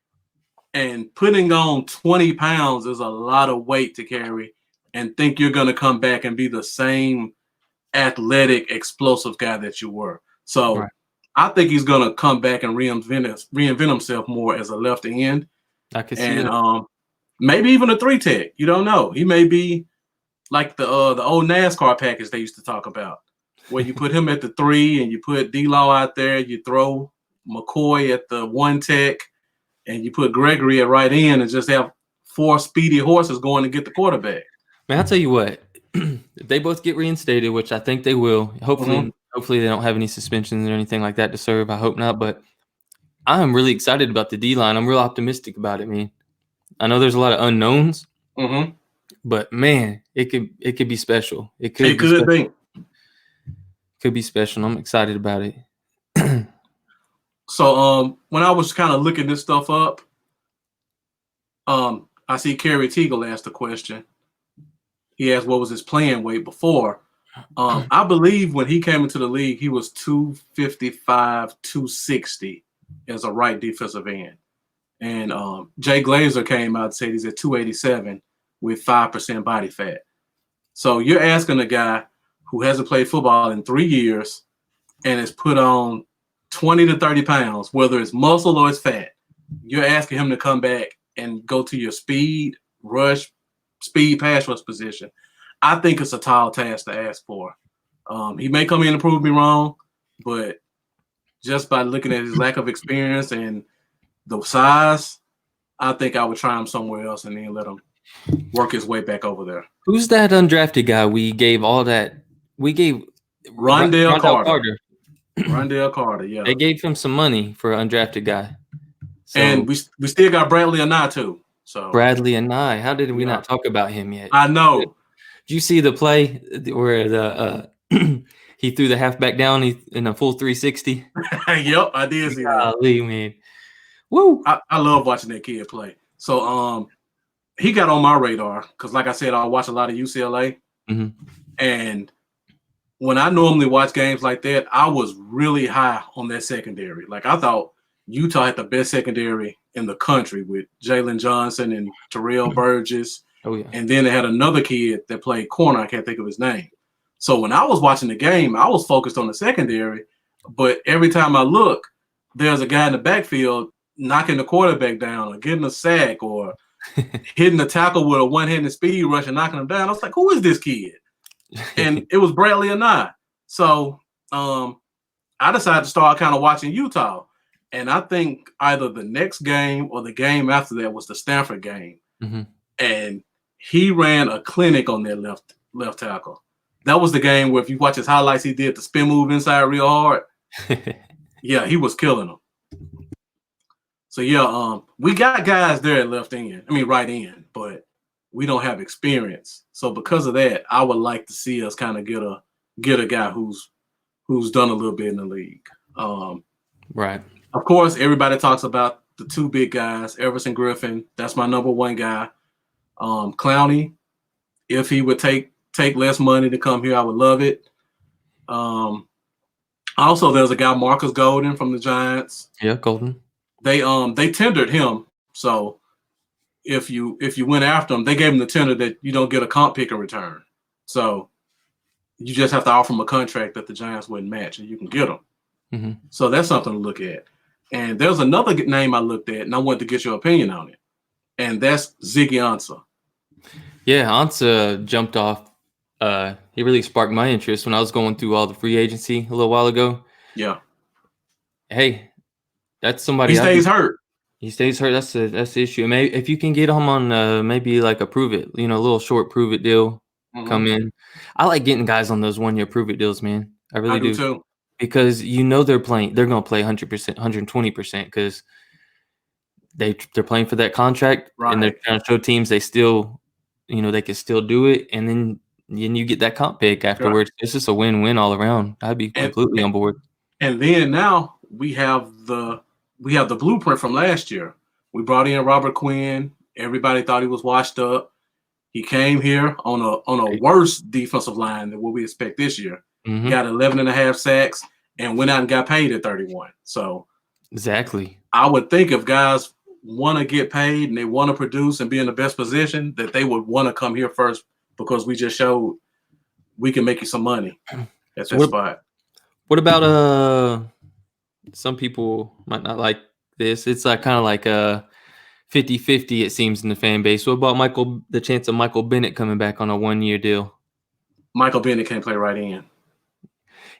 And putting on 20 pounds is a lot of weight to carry and think you're going to come back and be the same athletic, explosive guy that you were. So I think he's going to come back and reinvent himself more as a left end. I can see that. And maybe even a 3 tech. You don't know. He may be like the old NASCAR package they used to talk about, where you put him at the 3 and you put D-Law out there, you throw McCoy at the 1 tech, and you put Gregory at right end and just have 4 speedy horses going to get the quarterback. Man, I'll tell you what, if they both get reinstated, which I think they will, hopefully they don't have any suspensions or anything like that to serve. I hope not, but I am really excited about the D-line. I'm real optimistic about it, man. I know there's a lot of unknowns, but man, it could be special. It could be special. I'm excited about it. So when I was kind of looking this stuff up, I see Kerry Teagle asked a question. He asked what was his playing weight before. I believe when he came into the league, he was 255, 260 as a right defensive end. And Jay Glazer came out and said he's at 287 with 5% body fat. So you're asking a guy who hasn't played football in 3 years and has put on 20 to 30 pounds, whether it's muscle or it's fat. You're asking him to come back and go to your speed pass rush position. I think it's a tall task to ask for. He may come in and prove me wrong, but just by looking at his lack of experience and the size, I think I would try him somewhere else and then let him work his way back over there. Who's that undrafted guy we gave all that? We gave Rondell Carter. Rondell Carter, yeah. They gave him some money for an undrafted guy. So, and we still got Bradley Anai too. So Bradley Anai, how did we not talk about him yet? I know. Did you see the play where the he threw the halfback down in a full 360? Yep, I did see that. Golly, man. Woo! I love watching that kid play. So he got on my radar because, like I said, I watch a lot of UCLA. And when I normally watch games like that, I was really high on that secondary. Like I thought Utah had the best secondary in the country with Jalen Johnson and Terrell Burgess. Oh, yeah. And then they had another kid that played corner. I can't think of his name. So when I was watching the game, I was focused on the secondary. But every time I look, there's a guy in the backfield knocking the quarterback down or getting a sack or hitting the tackle with a one-handed speed rush and knocking him down. I was like, who is this kid? And it was Bradley Anai. So I decided to start kind of watching Utah. And I think either the next game or the game after that was the Stanford game. And he ran a clinic on that left tackle. That was the game where if you watch his highlights, he did the spin move inside real hard. Yeah, he was killing them. So yeah, we got guys there at right end, but we don't have experience. So because of that, I would like to see us kind of get a guy who's done a little bit in the league. Right. Of course, everybody talks about the two big guys, Everson Griffin. That's my number one guy. Clowney, if he would take less money to come here, I would love it. Also, there's a guy, Marcus Golden from the Giants. Yeah, Golden. They tendered him. So if you went after him, they gave him the tender that you don't get a comp pick in return. So you just have to offer him a contract that the Giants wouldn't match, and you can get him. So that's something to look at. And there's another name I looked at, and I wanted to get your opinion on it. And that's Ziggy Ansah. Yeah, Ansah jumped off. He really sparked my interest when I was going through all the free agency a little while ago. Yeah. Hey, that's somebody. He stays hurt. He stays hurt. That's the issue. Maybe if you can get him on maybe like a prove it, a little short prove it deal, come in. I like getting guys on those 1 year prove it deals, man. I really do too. Because they're playing. They're going to play 100%, 120% because they're playing for that contract, right. And they're trying to show teams they still, they can still do it, and then you get that comp pick afterwards. Right. It's just a win-win all around. I'd be completely on board. And then now we have the blueprint from last year. We brought in Robert Quinn. Everybody thought he was washed up. He came here on a worse defensive line than what we expect this year. Got 11.5 sacks and went out and got paid at 31. So exactly. I would think if guys want to get paid and they want to produce and be in the best position, that they would want to come here first because we just showed we can make you some money at that spot. What about some people might not like this. It's like kind of like 50-50 it seems in the fan base. What about the chance of Michael Bennett coming back on a 1 year deal? Michael Bennett can't play right in.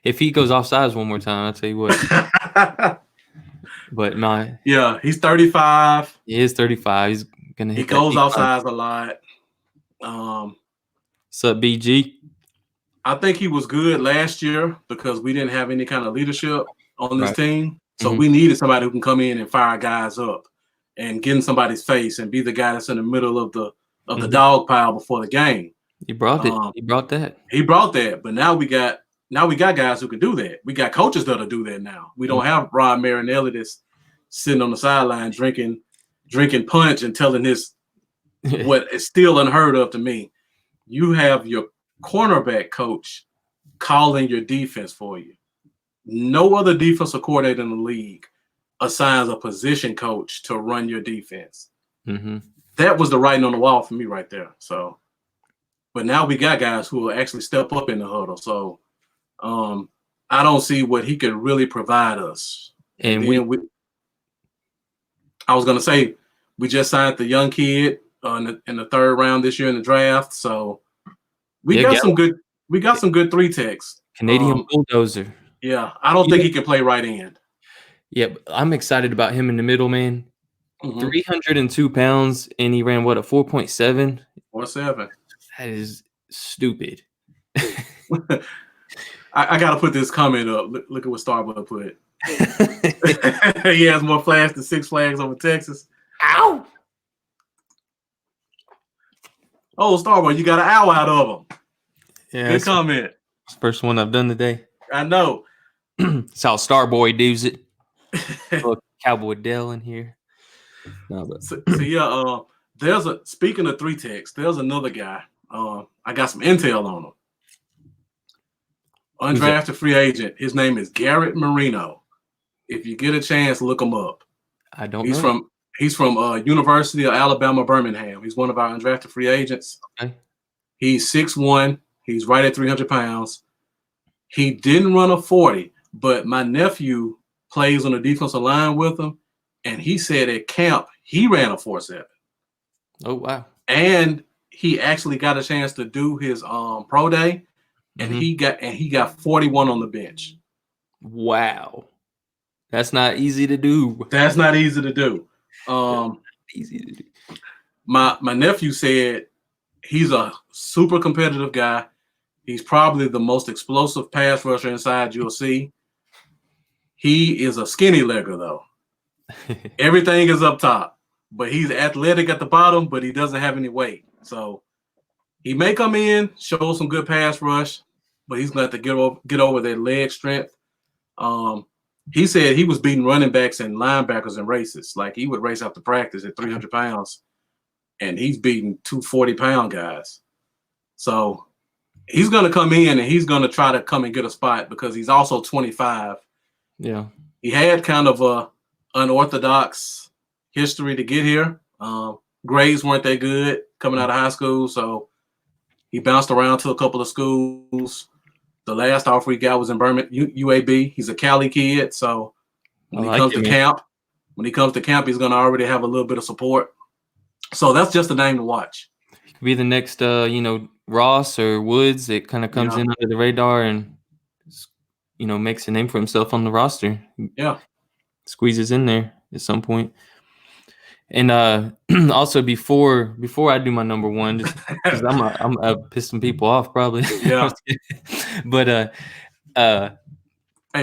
If he goes offsides one more time, I'll tell you what. But no. Yeah, he's 35. He is 35. He's gonna hit. He goes offsides a lot. What's up, BG? I think he was good last year because we didn't have any kind of leadership on this Right. team. So Mhm. we needed somebody who can come in and fire guys up and get in somebody's face and be the guy that's in the middle of the Mhm. dog pile before the game. He brought it. He brought that. He brought that, but now we got guys who can do that. We got coaches that'll do that now. We don't have Ron Marinelli that's sitting on the sideline drinking punch and telling his what is still unheard of to me. You have your cornerback coach calling your defense for you. No other defensive coordinator in the league assigns a position coach to run your defense. Mm-hmm. That was the writing on the wall for me right there. So, but now we got guys who will actually step up in the huddle. So, I don't see what he could really provide us. And then I was going to say, we just signed the young kid in the third round this year in the draft. So we got some good 3-techs. Canadian bulldozer. Yeah, I don't think he can play right end. Yeah, I'm excited about him in the middle, man. 302 pounds, and he ran what, a 4.7? 4.7. That is stupid. I got to put this comment up. Look at what Starbuck put. He has more flags than Six Flags over Texas. Ow! Oh, Starbuck, you got an owl out of him. Yeah, good comment. First one I've done today. I know. That's how Starboy does it. Cowboy Dell in here. No, but so yeah, speaking of 3-techs, there's another guy. I got some intel on him. Undrafted free agent. His name is Garrett Marino. If you get a chance, look him up. I don't know. He's from University of Alabama, Birmingham. He's one of our undrafted free agents. Okay. He's 6'1". He's right at 300 pounds. He didn't run a 40, but my nephew plays on the defensive line with him, and he said at camp he ran a 4.7. Oh, wow. And he actually got a chance to do his pro day, and he got 41 on the bench. Wow. That's not easy to do. That's not easy to do. Easy to do. My nephew said he's a super competitive guy. He's probably the most explosive pass rusher inside you'll see. He is a skinny legger, though. Everything is up top, but he's athletic at the bottom, but he doesn't have any weight. So he may come in, show some good pass rush, but he's going to have to get over that leg strength. He said he was beating running backs and linebackers in races. Like, he would race out to practice at 300 pounds, and he's beating 240-pound guys. So he's going to come in, and he's going to try to come and get a spot because he's also 25. Yeah. He had kind of a unorthodox history to get here. Grades weren't that good coming out of high school, so he bounced around to a couple of schools. The last offer he got was in Birmingham, UAB. He's a Cali kid, so when he comes to camp, he's going to already have a little bit of support. So that's just a name to watch. He could be the next, Ross or Woods. It kind of comes in under the radar and, makes a name for himself on the roster. Yeah, squeezes in there at some point. And also before I do my number one, just because I'm piss some people off probably. Yeah. But hey,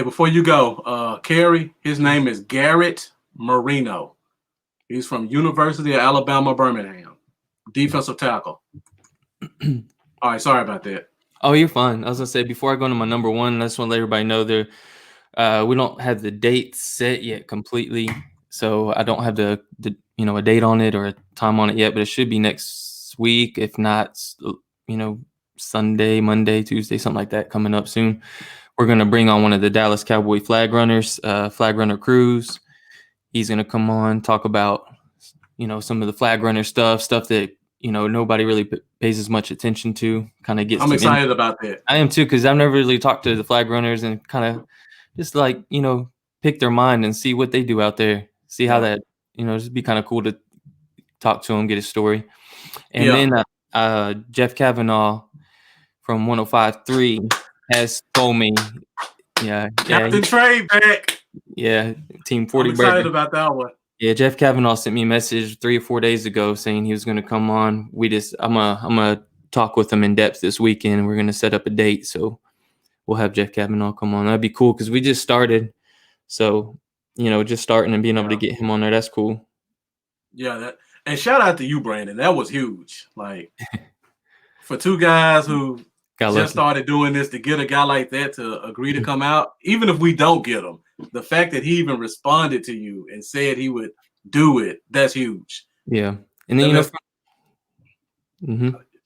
before you go, Kerry, his name is Garrett Marino. He's from University of Alabama, Birmingham, defensive tackle. All right, sorry about that. Oh, you're fine. I was gonna say before I go into my number one, I just want to let everybody know we don't have the date set yet completely, so I don't have a date on it or a time on it yet, but it should be next week, if not, Sunday, Monday, Tuesday, something like that coming up soon. We're going to bring on one of the Dallas Cowboy flag runners, Flag Runner Cruz. He's going to come on, talk about, some of the flag runner stuff that, nobody really pays as much attention to. Kind of gets. I'm excited about that. I am too, because I've never really talked to the flag runners and kind of just pick their mind and see what they do out there. See how that, just be kind of cool to talk to him, get his story. And then Jeff Kavanaugh from 105.3 has told me, Captain Trey back. Yeah, Team 40. I'm excited about that one. Yeah, Jeff Kavanaugh sent me a message 3 or 4 days ago saying he was going to come on. I'm gonna talk with him in depth this weekend. We're going to set up a date. So we'll have Jeff Kavanaugh come on. That'd be cool because we just started. So, just starting and being able to get him on there, that's cool. Yeah, and shout out to you, Brandon. That was huge. Like, for two guys who just started doing this, to get a guy like that to agree to come out, even if we don't get him, the fact that he even responded to you and said he would do it, that's huge. Yeah. And then,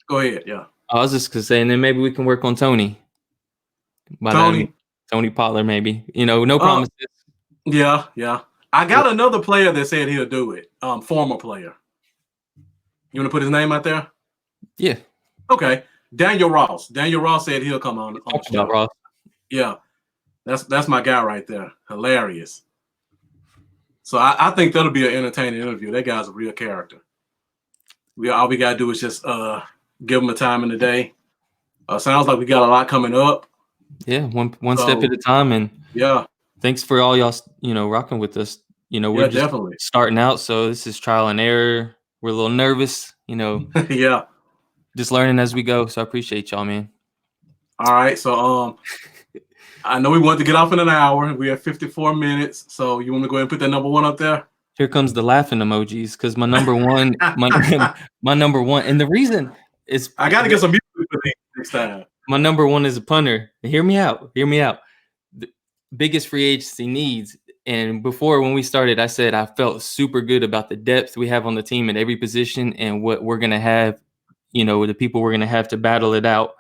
go ahead. Yeah. I was just going to say, and then maybe we can work on Tony. Tony Pollard, maybe. No promises. Yeah. I got another player that said he'll do it. Former player. You want to put his name out there? Yeah. Okay. Daniel Ross. Daniel Ross said he'll come on the show. Ross. Yeah. That's my guy right there. Hilarious. So I think that'll be an entertaining interview. That guy's a real character. All we got to do is just give him a time in the day. Sounds like we got a lot coming up. Yeah, one step at a time. And thanks for all y'all, rocking with us. We're just definitely starting out, so this is trial and error. We're a little nervous, yeah. Just learning as we go. So I appreciate y'all, man. All right. So I know we wanted to get off in an hour. We have 54 minutes. So you want me to go ahead and put that number one up there? Here comes the laughing emojis, because my number one, my number one, and the reason is I got to get some music for these next time. My number one is a punter. Hear me out. The biggest free agency needs. And before, when we started, I said I felt super good about the depth we have on the team at every position and what we're going to have, the people we're going to have to battle it out.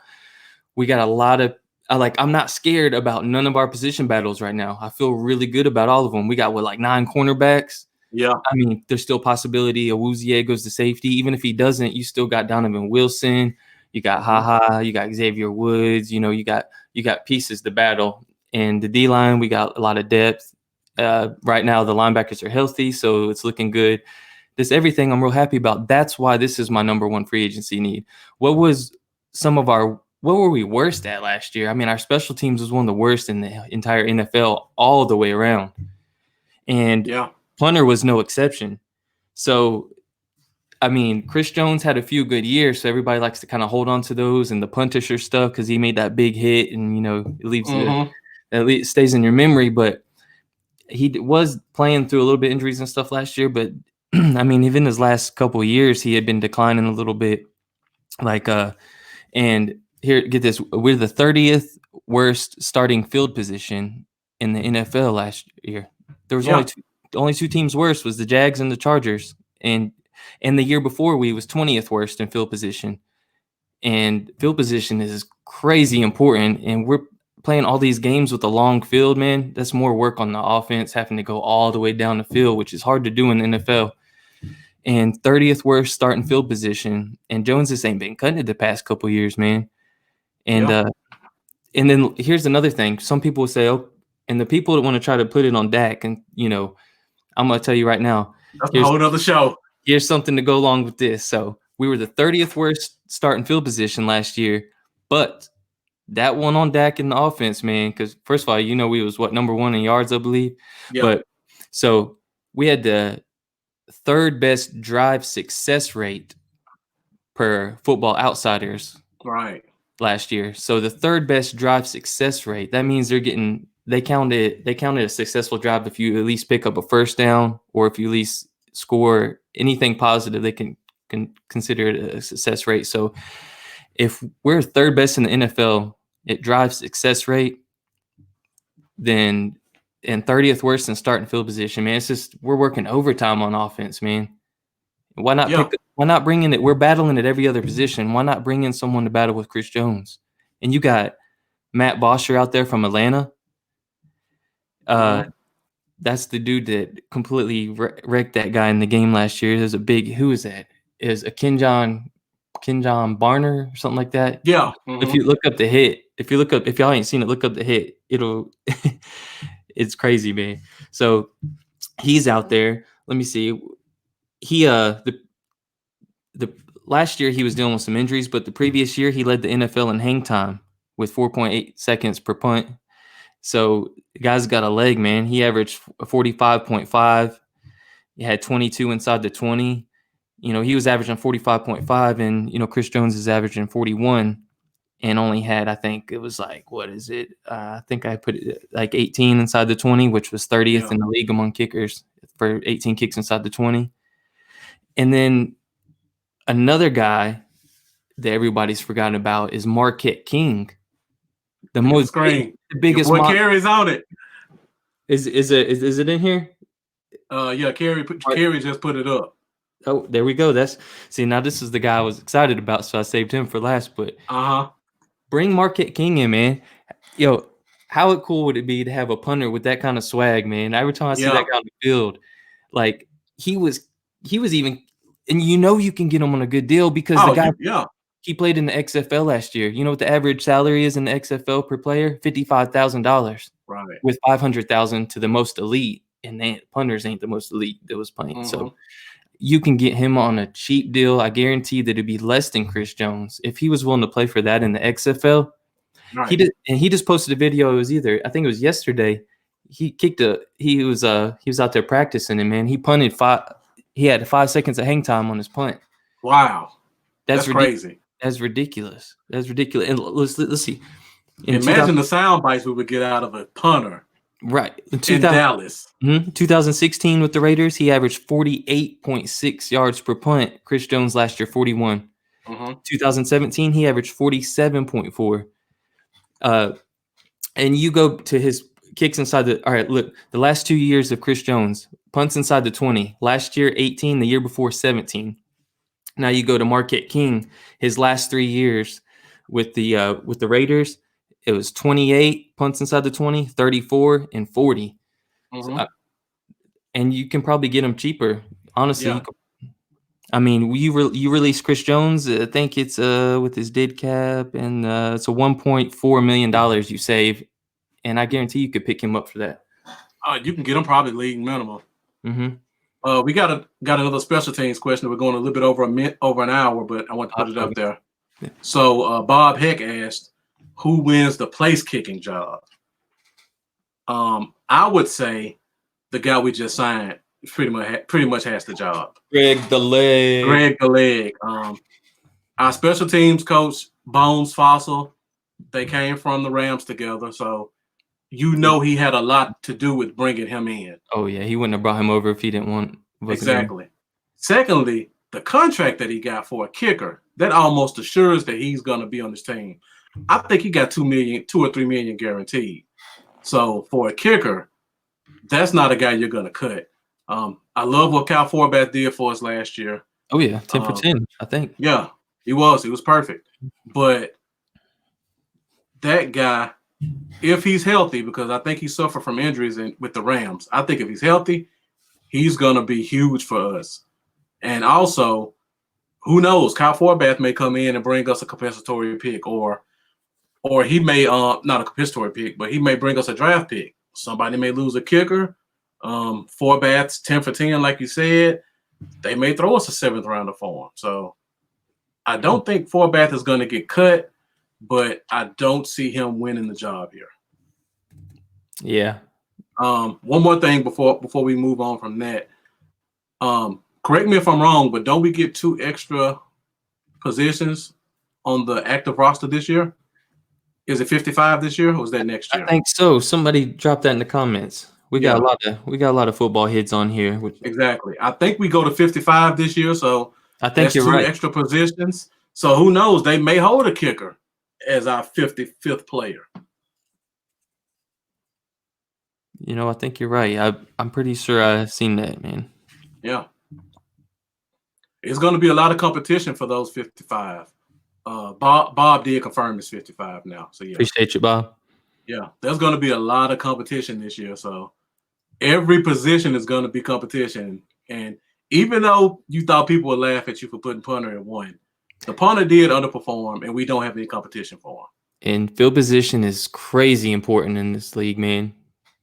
We got a lot of, I'm not scared about none of our position battles right now. I feel really good about all of them. We got 9 cornerbacks. Yeah. I mean, there's still possibility Awuzie goes to safety. Even if he doesn't, you still got Donovan Wilson. You got HaHa, you got Xavier Woods, you got pieces to battle. And the D-line, we got a lot of depth. Right now, the linebackers are healthy, so it's looking good. This everything I'm real happy about. That's why this is my number one free agency need. What were we worst at last year? I mean, our special teams was one of the worst in the entire NFL all the way around. And punter was no exception. So, I mean, Chris Jones had a few good years, so everybody likes to kind of hold on to those and the puntisher stuff because he made that big hit and, it leaves it stays in your memory. But he was playing through a little bit injuries and stuff last year. But, I mean, even his last couple of years, he had been declining a little bit. And here, get this, we're the 30th worst starting field position in the NFL last year. There was only two teams worse was the Jags and the Chargers. And the year before, we was 20th worst in field position. And field position is crazy important. And we're playing all these games with a long field, man. That's more work on the offense, having to go all the way down the field, which is hard to do in the NFL. And 30th worst starting field position. And Jones just ain't been cutting it the past couple years, man. And and then here's another thing. Some people will say, and the people that want to try to put it on Dak, and, I'm going to tell you right now. That's a whole other show. Here's something to go along with this. So we were the 30th worst starting field position last year, but that one on Dak in the offense, man, because first of all, we was number one in yards, I believe. Yeah. But so we had the third best drive success rate per Football Outsiders last year. So the third best drive success rate, that means they counted a successful drive if you at least pick up a first down or if you at least score anything positive, they can consider it a success rate. So if we're third best in the NFL at drive success rate, then and 30th worst in starting field position, man, it's just we're working overtime on offense, man. Why not bring in it? We're battling at every other position. Why not bring in someone to battle with Chris Jones? And you got Matt Bosher out there from Atlanta. That's the dude that completely wrecked that guy in the game last year. There's who is that? Is a Kenjon Barner or something like that? Yeah. If you look up the hit, if y'all ain't seen it, look up the hit. It's crazy, man. So he's out there. Let me see. He the last year he was dealing with some injuries, but the previous year he led the NFL in hang time with 4.8 seconds per punt. So the guy's got a leg, man. He averaged 45.5. He had 22 inside the 20. he was averaging 45.5, and Chris Jones is averaging 41, and only had, I think it was like, what is it? I think I put it like 18 inside the 20, which was 30th in the league among kickers for 18 kicks inside the 20. And then another guy that everybody's forgotten about is Marquette King. The biggest Your boy Carey's on it. Is it in here? Yeah, Carey just put it up. Oh, there we go. Now this is the guy I was excited about, so I saved him for last. But bring Marquette King in, man. Yo, how cool would it be to have a punter with that kind of swag, man? Every time I see that guy on the field, like he was even, and you can get him on a good deal because the guy, he played in the XFL last year. You know what the average salary is in the XFL per player? $55,000. Right. With $500,000 to the most elite, and punters ain't the most elite that was playing. So you can get him on a cheap deal. I guarantee that it'd be less than Chris Jones if he was willing to play for that in the XFL. Right. He just posted a video. I think it was yesterday. He was out there practicing, and man, he punted he had 5 seconds of hang time on his punt. Wow. That's crazy. That's ridiculous. And let's see. Imagine the sound bites we would get out of a punter. Right. In Dallas. 2016 with the Raiders, he averaged 48.6 yards per punt. Chris Jones last year, 41. 2017, he averaged 47.4. And you go to his kicks inside the – all right, look, the last 2 years of Chris Jones, punts inside the 20. Last year, 18. The year before, 17. Now you go to Marquette King, his last 3 years with the Raiders, it was 28 punts inside the 20, 34, and 40. And you can probably get him cheaper. Honestly, I mean, you release Chris Jones, I think it's with his dead cap, and it's a $1.4 million you save, and I guarantee you could pick him up for that. You can get him probably league minimum. We got another special teams question. We're going a little bit over an hour, but I want to put it up there. Yeah. So Bob Heck asked, who wins the place kicking job? I would say the guy we just signed pretty much has the job. Greg the Leg. Our special teams coach, Bones Fossil, they came from the Rams together, so he had a lot to do with bringing him in. Oh yeah, he wouldn't have brought him over if he didn't want. Exactly. Secondly, the contract that he got for a kicker, that almost assures that he's going to be on this team. I think he got $2 or $3 million guaranteed. So for a kicker, that's not a guy you're going to cut. I love what Cal Forbath did for us last year. Oh yeah, 10 for 10, I think. Yeah, he was perfect. But that guy, if he's healthy, because I think he suffered from injuries with the Rams, I think if he's healthy, he's going to be huge for us. And also, who knows? Kyle Forbath may come in and bring us a compensatory pick, or he may not a compensatory pick, but he may bring us a draft pick. Somebody may lose a kicker. Forbath's 10 for 10, like you said. They may throw us a 7th rounder for him. So I don't think Forbath is going to get cut, but I don't see him winning the job here. Yeah. One more thing before we move on from that. Correct me if I'm wrong, but don't we get 2 extra positions on the active roster this year? Is it 55 this year, or is that next year? I think so. Somebody dropped that in the comments. We got a lot of football heads on here. Exactly. I think we go to 55 this year, so I think you're 2 right. Extra positions. So who knows? They may hold a kicker as our 55th player. I think you're right. I'm pretty sure I've seen that, man. Yeah. It's going to be a lot of competition for those 55. Bob did confirm it's 55 now. So yeah. Appreciate you, Bob. Yeah, there's going to be a lot of competition this year. So every position is going to be competition. And even though you thought people would laugh at you for putting punter at 1, the punter did underperform, and we don't have any competition for him. And field position is crazy important in this league, man.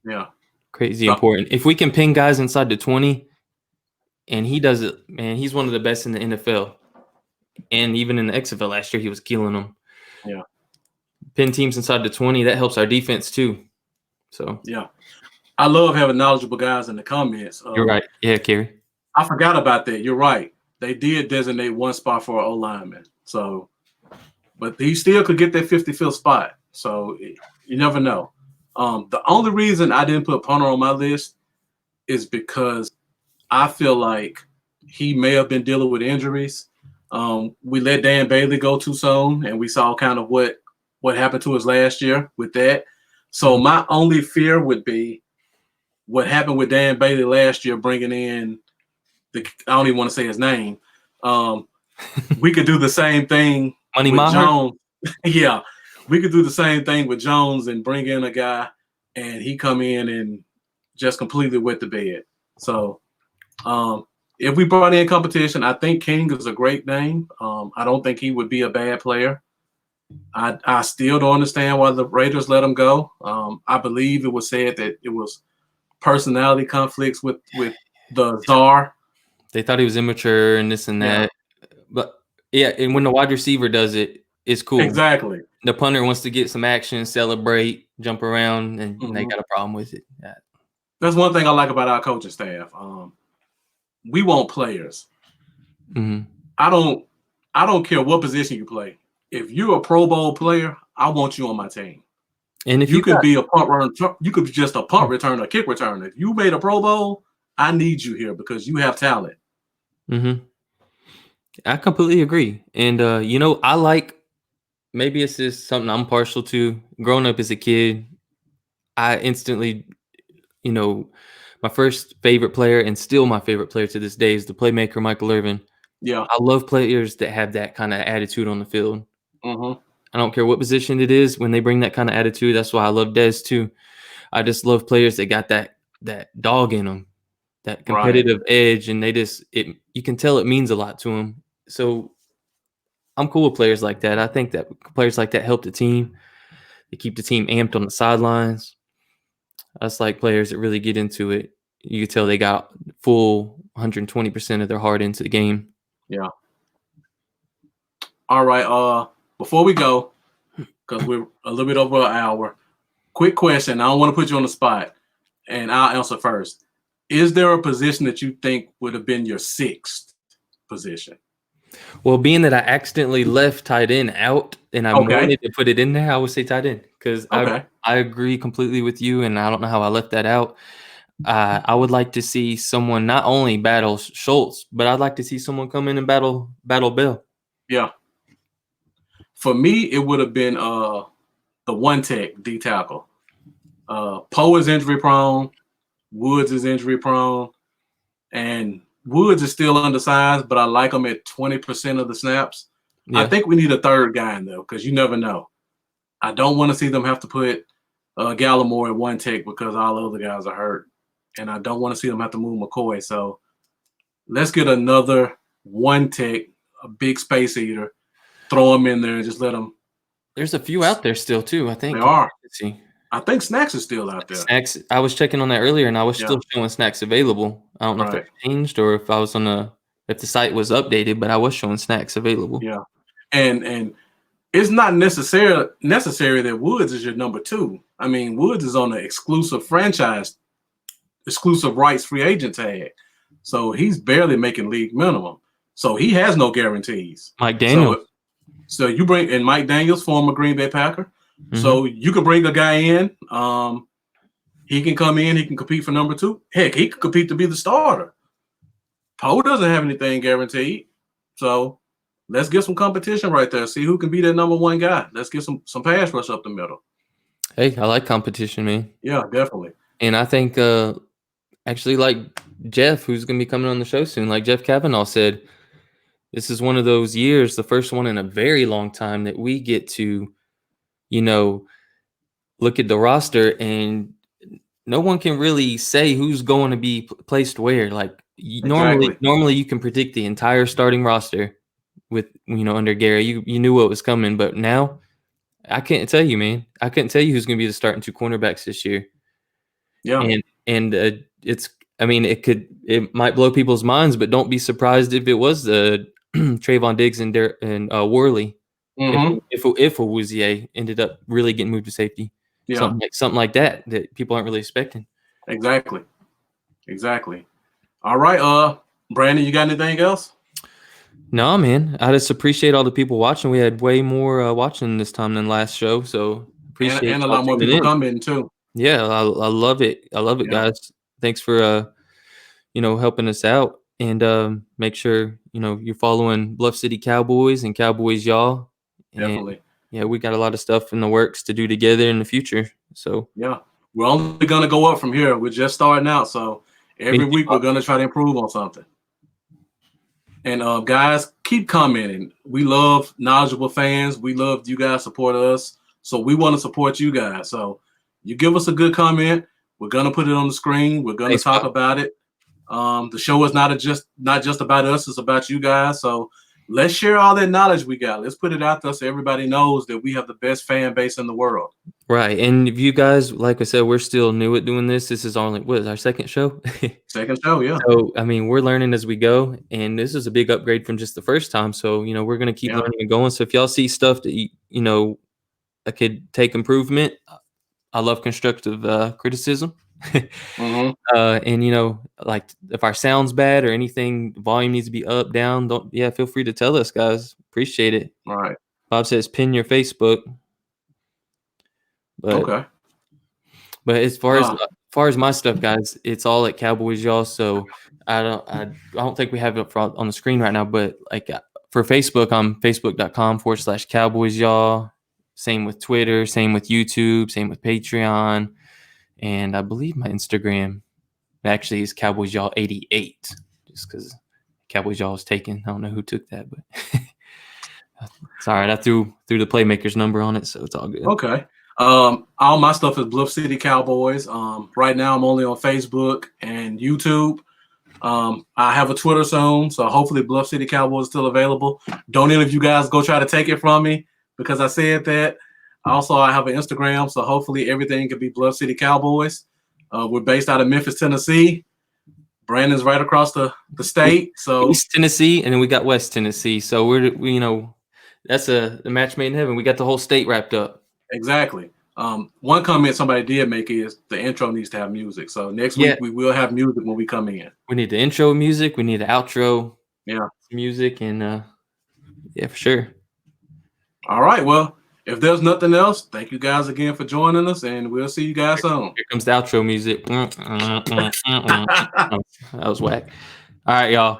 Yeah. Crazy important. If we can pin guys inside the 20, and he does it, man, he's one of the best in the NFL. And even in the XFL last year, he was killing them. Yeah. Pin teams inside the 20, that helps our defense too. So yeah. I love having knowledgeable guys in the comments. You're right. Yeah, Kerry. I forgot about that. You're right. they did designate one spot for an O lineman. So, but he still could get that 55th spot. So you never know. The only reason I didn't put punter on my list is because I feel like he may have been dealing with injuries. We let Dan Bailey go too soon, and we saw kind of what happened to us last year with that. So my only fear would be what happened with Dan Bailey last year, bringing in I don't even want to say his name. We could do the same thing Money with Maher? Jones. Yeah, we could do the same thing with Jones and bring in a guy, and he come in and just completely wet the bed. So if we brought in competition, I think King is a great name. I don't think he would be a bad player. I still don't understand why the Raiders let him go. I believe it was said that it was personality conflicts with the czar. They thought he was immature and this and that. But yeah, and when the wide receiver does it, it's cool. Exactly. The punter wants to get some action, celebrate, jump around, and they got a problem with it. Yeah. That's one thing I like about our coaching staff. We want players. Mm-hmm. I don't care what position you play. If you're a Pro Bowl player, I want you on my team. And if you could be a punt returner, you could be just a punt returner, a kick returner. If you made a Pro Bowl, I need you here because you have talent. Mm-hmm. I completely agree. And I like, maybe it's just something I'm partial to. Growing up as a kid, I instantly, my first favorite player and still my favorite player to this day is the playmaker Michael Irvin. Yeah, I love players that have that kind of attitude on the field. Mm-hmm. I don't care what position it is when they bring that kind of attitude. That's why I love Dez too. I just love players that got that dog in them, that competitive edge, and you can tell it means a lot to them. So I'm cool with players like that. I think that players like that help the team. They keep the team amped on the sidelines. I just like players that really get into it. You can tell they got full 120% of their heart into the game. Yeah. All right. Before we go, because we're a little bit over an hour, quick question. I don't want to put you on the spot, and I'll answer first. Is there a position that you think would have been your sixth position? Well, being that I accidentally left tight end out and I wanted to put it in there, I would say tight end because I agree completely with you, and I don't know how I left that out. I would like to see someone not only battle Schultz, but I'd like to see someone come in and battle Bell. Yeah. For me, it would have been the one tech D tackle. Poe is injury prone. Woods is injury prone, and Woods is still undersized, but I like him at 20% of the snaps. Yeah. I think we need a third guy in there because you never know. I don't want to see them have to put Gallimore at one tech because all the other guys are hurt, and I don't want to see them have to move McCoy. So let's get another one tech, a big space eater, throw him in there and just let them. There's a few out there still too. I think they are. Let's see. I think Snacks is still out there. Snacks. I was checking on that earlier, and I was still showing Snacks available. I don't know if it changed or if I was if the site was updated, but I was showing Snacks available. Yeah, and it's not necessary that Woods is your number two. I mean, Woods is on the exclusive rights free agent tag, so he's barely making league minimum. So he has no guarantees. Mike Daniels. So you bring in Mike Daniels, former Green Bay Packer. Mm-hmm. So you can bring a guy in. He can come in. He can compete for number two. Heck, he can compete to be the starter. Poe doesn't have anything guaranteed. So let's get some competition right there. See who can be that number one guy. Let's get some pass rush up the middle. Hey, I like competition, man. Yeah, definitely. And I think actually like Jeff, who's going to be coming on the show soon, like Jeff Kavanaugh said, this is one of those years, the first one in a very long time that we get to look at the roster and no one can really say who's going to be placed where. Like normally you can predict the entire starting roster with, under Gary, you knew what was coming, but now I can't tell you, man. I couldn't tell you who's going to be the starting two cornerbacks this year. Yeah. And it might blow people's minds, but don't be surprised if it was Trayvon Diggs and Worley. Mm-hmm. If Awuzie ended up really getting moved to safety, something like that people aren't really expecting. Exactly. All right, Brandon, you got anything else? No, man. I just appreciate all the people watching. We had way more watching this time than last show, so appreciate And a y'all lot more tuning people in. commenting too. Yeah, I love it. I love it, Yeah, guys. Thanks for helping us out, and make sure you're following Bluff City Cowboys and Cowboys y'all. And definitely. yeah, we got a lot of stuff in the works to do together in the future. So Yeah, we're only gonna go up from here. We're just starting out, so me every week we're gonna try to improve on something. And guys, keep commenting. We love knowledgeable fans. We love you guys support us, so we want to support you guys. So you give us a good comment, we're gonna put it on the screen. We're gonna Thanks, talk pal. about it. The show is not just about us; it's about you guys. So let's share all that knowledge we got. Let's put it out there so everybody knows that we have the best fan base in the world. Right, and if you guys, like I said, we're still new at doing this. This is only what is our second show. Second show, yeah, So, I mean, we're learning as we go, and this is a big upgrade from just the first time. So, we're gonna keep yeah. learning and going. So, if y'all see stuff that that could take improvement, I love constructive criticism. Mm-hmm. And like if our sound's bad or anything, volume needs to be up, down. Don't feel free to tell us, guys. Appreciate it. All right. Bob says pin your Facebook, but Okay. as far as Uh, my stuff, guys, it's all at Cowboys y'all. So I don't think we have it on the screen right now, but like for Facebook, I'm facebook.com/Cowboys y'all. Same with Twitter, same with YouTube, same with Patreon, and I believe my Instagram actually is Cowboys y'all 88, just because Cowboys y'all was taken. I don't know who took that, but it's all right. I threw the playmakers number on it, so it's all good. Okay. All my stuff is Bluff City Cowboys. Right now I'm only on Facebook and YouTube. I have a Twitter soon, so hopefully Bluff City Cowboys is still available. Don't any of you guys go try to take it from me because I said that. Also, I have an Instagram, so hopefully everything could be Bluff City Cowboys. We're based out of Memphis, Tennessee. Brandon's right across the state, so East Tennessee, and then we got West Tennessee. So that's the match made in heaven. We got the whole state wrapped up. exactly. One comment somebody did make is the intro needs to have music. So next Yeah, week we will have music when we come in. we need the intro music. We need the outro Yeah. music, and yeah, for sure. All right. Well, if there's nothing else, thank you guys again for joining us, and we'll see you guys soon. Here comes the outro music. That was whack. All right, y'all.